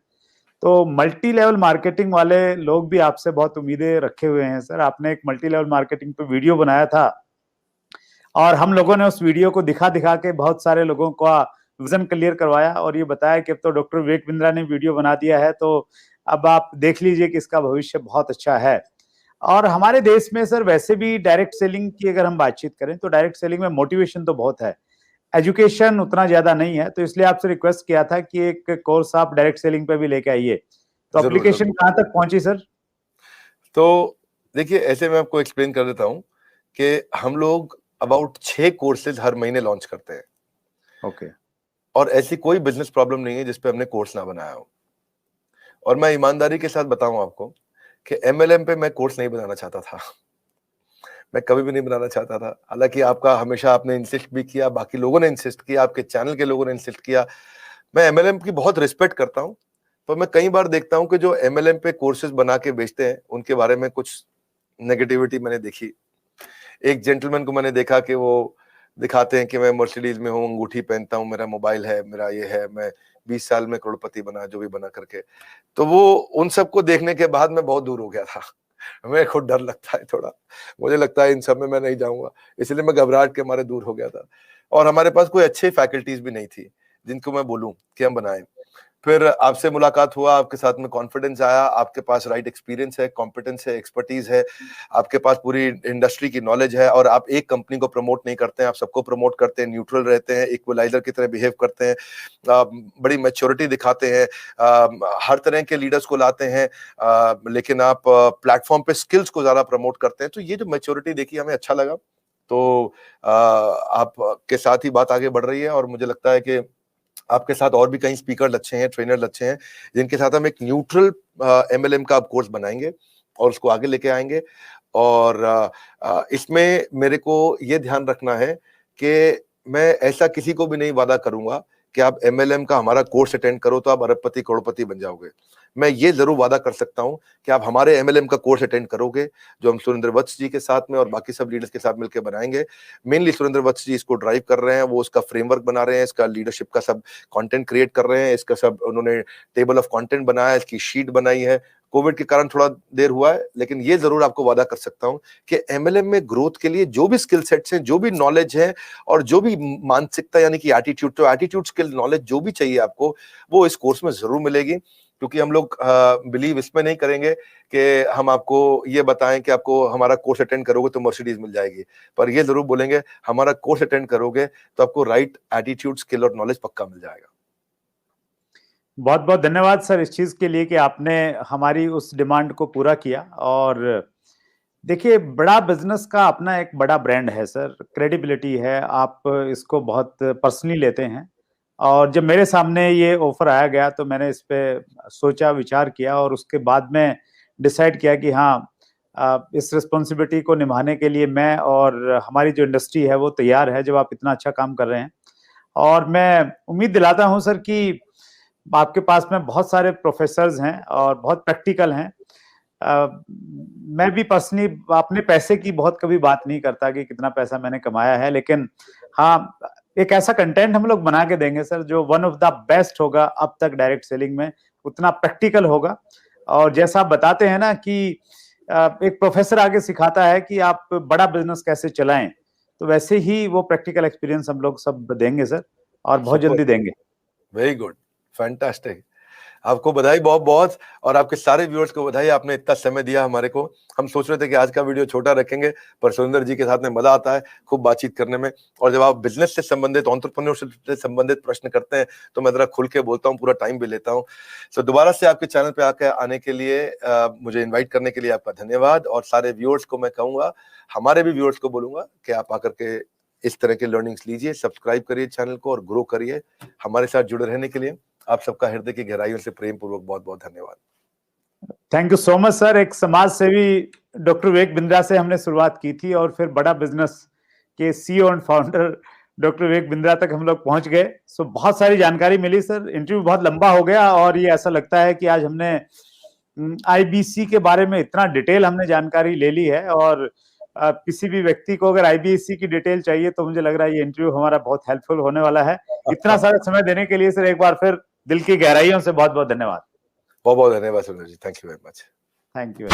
तो मल्टी लेवल मार्केटिंग वाले लोग भी आपसे बहुत उम्मीदें रखे हुए हैं सर। आपने एक मल्टी लेवल मार्केटिंग पे वीडियो बनाया था, और हम लोगों ने उस वीडियो को दिखा दिखा के बहुत सारे लोगों का विजन क्लियर करवाया, और ये बताया कि अब तो डॉक्टर विवेक बिंद्रा ने वीडियो बना दिया है, तो अब आप देख लीजिए कि इसका भविष्य बहुत अच्छा है। और हमारे देश में सर वैसे भी डायरेक्ट सेलिंग की अगर हम बातचीत करें तो डायरेक्ट सेलिंग में मोटिवेशन तो बहुत है, एजुकेशन उतना ज्यादा नहीं है, तो इसलिए आपसे रिक्वेस्ट किया था कि एक कोर्स आप डायरेक्ट सेलिंग पे भी लेके आइए। तो एप्लीकेशन कहाँ तक पहुंची सर? तो देखिए, ऐसे मैं आपको एक्सप्लेन कर देता हूँ कि हम लोग अबाउट 6 कोर्सेज हर महीने लॉन्च करते हैं। ओके। और ऐसी कोई बिजनेस प्रॉब्लम नहीं है जिसपे हमने कोर्स ना बनाया हो। और मैं ईमानदारी के साथ बताऊं आपको कि एमएलएम पे मैं कोर्स नहीं बनाना चाहता था। मैं कभी भी नहीं बनाना चाहता था। हालांकि आपका हमेशा आपने इंसिस्ट भी किया, बाकी लोगों ने इंसिस्ट किया, आपके चैनल के लोगों ने इंसिस्ट किया। मैं एमएलएम की बहुत रिस्पेक्ट करता हूं, पर मैं कई बार देखता हूं कि जो एमएलएम पे कोर्सेज बना के बेचते हैं उनके बारे में कुछ नेगेटिविटी मैंने देखी। एक जेंटलमैन को मैंने देखा कि वो दिखाते हैं कि मैं मर्सिडीज में हूँ, अंगूठी पहनता हूँ, मेरा मोबाइल है, मेरा ये है, मैं 20 साल में करोड़पति बना, जो भी बना करके। तो वो उन सबको देखने के बाद मैं बहुत दूर हो गया था। मैं खुद डर लगता है थोड़ा, मुझे लगता है इन सब में मैं नहीं जाऊंगा, इसलिए मैं घबराहट के मारे दूर हो गया था। और हमारे पास कोई अच्छे फैकल्टीज भी नहीं थी जिनको मैं बोलूं कि हम बनाएं। फिर आपसे मुलाकात हुआ, आपके साथ में कॉन्फिडेंस आया, आपके पास राइट एक्सपीरियंस है, कॉम्पिटेंस है, एक्सपर्टीज है, आपके पास पूरी इंडस्ट्री की नॉलेज है, और आप एक कंपनी को प्रमोट नहीं करते हैं, आप सबको प्रमोट करते हैं, न्यूट्रल रहते हैं, इक्वलाइजर की तरह बिहेव करते हैं, बड़ी मैच्योरिटी दिखाते हैं, हर तरह के लीडर्स को लाते हैं, लेकिन आप प्लेटफॉर्म पे स्किल्स को ज्यादा प्रमोट करते हैं। तो ये जो मैच्योरिटी देखी हमें अच्छा लगा। तो आपके साथ ही बात आगे बढ़ रही है, और मुझे लगता है कि आपके साथ और भी कई स्पीकर अच्छे हैं, ट्रेनर अच्छे हैं, जिनके साथ हम एक न्यूट्रल एमएलएम का कोर्स बनाएंगे और उसको आगे लेके आएंगे। और इसमें मेरे को ये ध्यान रखना है कि मैं ऐसा किसी को भी नहीं वादा करूंगा कि आप एमएलएम का हमारा कोर्स अटेंड करो तो आप अरबपति करोड़पति बन जाओगे। मैं ये जरूर वादा कर सकता हूं कि आप हमारे एमएलएम का कोर्स अटेंड करोगे, जो हम सुरेंद्र वत्स जी के साथ में और बाकी सब लीडर्स के साथ मिलकर बनाएंगे। मेनली सुरेंद्र वत्स जी इसको ड्राइव कर रहे हैं, वो उसका फ्रेमवर्क बना रहे हैं, इसका लीडरशिप का सब कंटेंट क्रिएट कर रहे हैं, इसका सब उन्होंने टेबल ऑफ कंटेंट बनाया, इसकी शीट बनाई है। कोविड के कारण थोड़ा देर हुआ है, लेकिन ये जरूर आपको वादा कर सकता हूं कि एमएलएम में ग्रोथ के लिए जो भी स्किल सेट्स हैं, जो भी नॉलेज है, और जो भी मानसिकता यानी कि एटीट्यूड, तो एटीट्यूड स्किल नॉलेज जो भी चाहिए आपको, वो इस कोर्स में जरूर मिलेगी। क्योंकि हम लोग बिलीव इसमें नहीं करेंगे कि हम आपको ये बताएं कि आपको हमारा कोर्स अटेंड करोगे तो मर्सिडीज मिल जाएगी, पर ये जरूर बोलेंगे हमारा कोर्स अटेंड करोगे तो आपको राइट एटीट्यूड, स्किल और नॉलेज पक्का मिल जाएगा। बहुत बहुत धन्यवाद सर इस चीज के लिए कि आपने हमारी उस डिमांड को पूरा किया। और देखिए, बड़ा बिजनेस का अपना एक बड़ा ब्रांड है सर, क्रेडिबिलिटी है, आप इसको बहुत पर्सनली लेते हैं। और जब मेरे सामने ये ऑफर आया गया तो मैंने इस पे सोचा, विचार किया, और उसके बाद में डिसाइड किया कि हाँ, इस रिस्पॉन्सिबिलिटी को निभाने के लिए मैं और हमारी जो इंडस्ट्री है वो तैयार है, जब आप इतना अच्छा काम कर रहे हैं। और मैं उम्मीद दिलाता हूं सर कि आपके पास में बहुत सारे प्रोफेसर्स हैं और बहुत प्रैक्टिकल हैं। मैं भी पर्सनली अपने पैसे की बहुत कभी बात नहीं करता कि कितना पैसा मैंने कमाया है, लेकिन हाँ, एक ऐसा कंटेंट हम लोग बना के देंगे सर जो वन ऑफ द बेस्ट होगा अब तक डायरेक्ट सेलिंग में, उतना प्रैक्टिकल होगा। और जैसा आप बताते हैं ना कि एक प्रोफेसर आगे सिखाता है कि आप बड़ा बिजनेस कैसे चलाएं, तो वैसे ही वो प्रैक्टिकल एक्सपीरियंस हम लोग सब देंगे सर, और बहुत जल्दी देंगे। Very good. फैंटास्टिक, आपको बधाई बहुत बहुत, और आपके सारे व्यूअर्स को बधाई, आपने इतना समय दिया हमारे को। हम सोच रहे थे कि आज का वीडियो छोटा रखेंगे, पर सुरेंद्र जी के साथ में मजा आता है खूब बातचीत करने में। और जब आप बिजनेस से संबंधित, एंटरप्रेन्योरशिप से संबंधित प्रश्न करते हैं तो मैं जरा खुल के बोलता हूँ, पूरा टाइम भी लेता हूँ। सो दोबारा से आपके चैनल पे आने के लिए, मुझे इन्वाइट करने के लिए आपका धन्यवाद। और सारे व्यूअर्स को मैं कहूंगा, हमारे भी व्यूअर्स को बोलूंगा कि आप आकर के इस तरह के लर्निंग्स लीजिए, सब्सक्राइब करिए चैनल को और ग्रो करिए। हमारे साथ जुड़े रहने के लिए आप सबका हृदय की गहराइयों से प्रेम पूर्वक बहुत बहुत धन्यवाद। Thank you so much sir. एक समाज सेवी डॉक्टर विवेक बिंद्रा से हमने शुरुआत की थी और फिर बड़ा बिजनेस के CEO and founder doctor Vivek Bindra तक हम लोग पहुंच गए। सो बहुत सारी जानकारी मिली सर। इंटरव्यू बहुत लंबा हो गया और ये ऐसा लगता है कि आज हमने आईबीसी के बारे में इतना डिटेल हमने जानकारी ले ली है, और किसी भी व्यक्ति को अगर आईबीसी की डिटेल चाहिए तो मुझे लग रहा है ये इंटरव्यू हमारा बहुत हेल्पफुल होने वाला है। इतना सारा समय देने के लिए सर एक बार फिर दिल की गहराइयों से बहुत बहुत धन्यवाद। बहुत बहुत धन्यवाद Surendra ji, thank you very much. Thank you.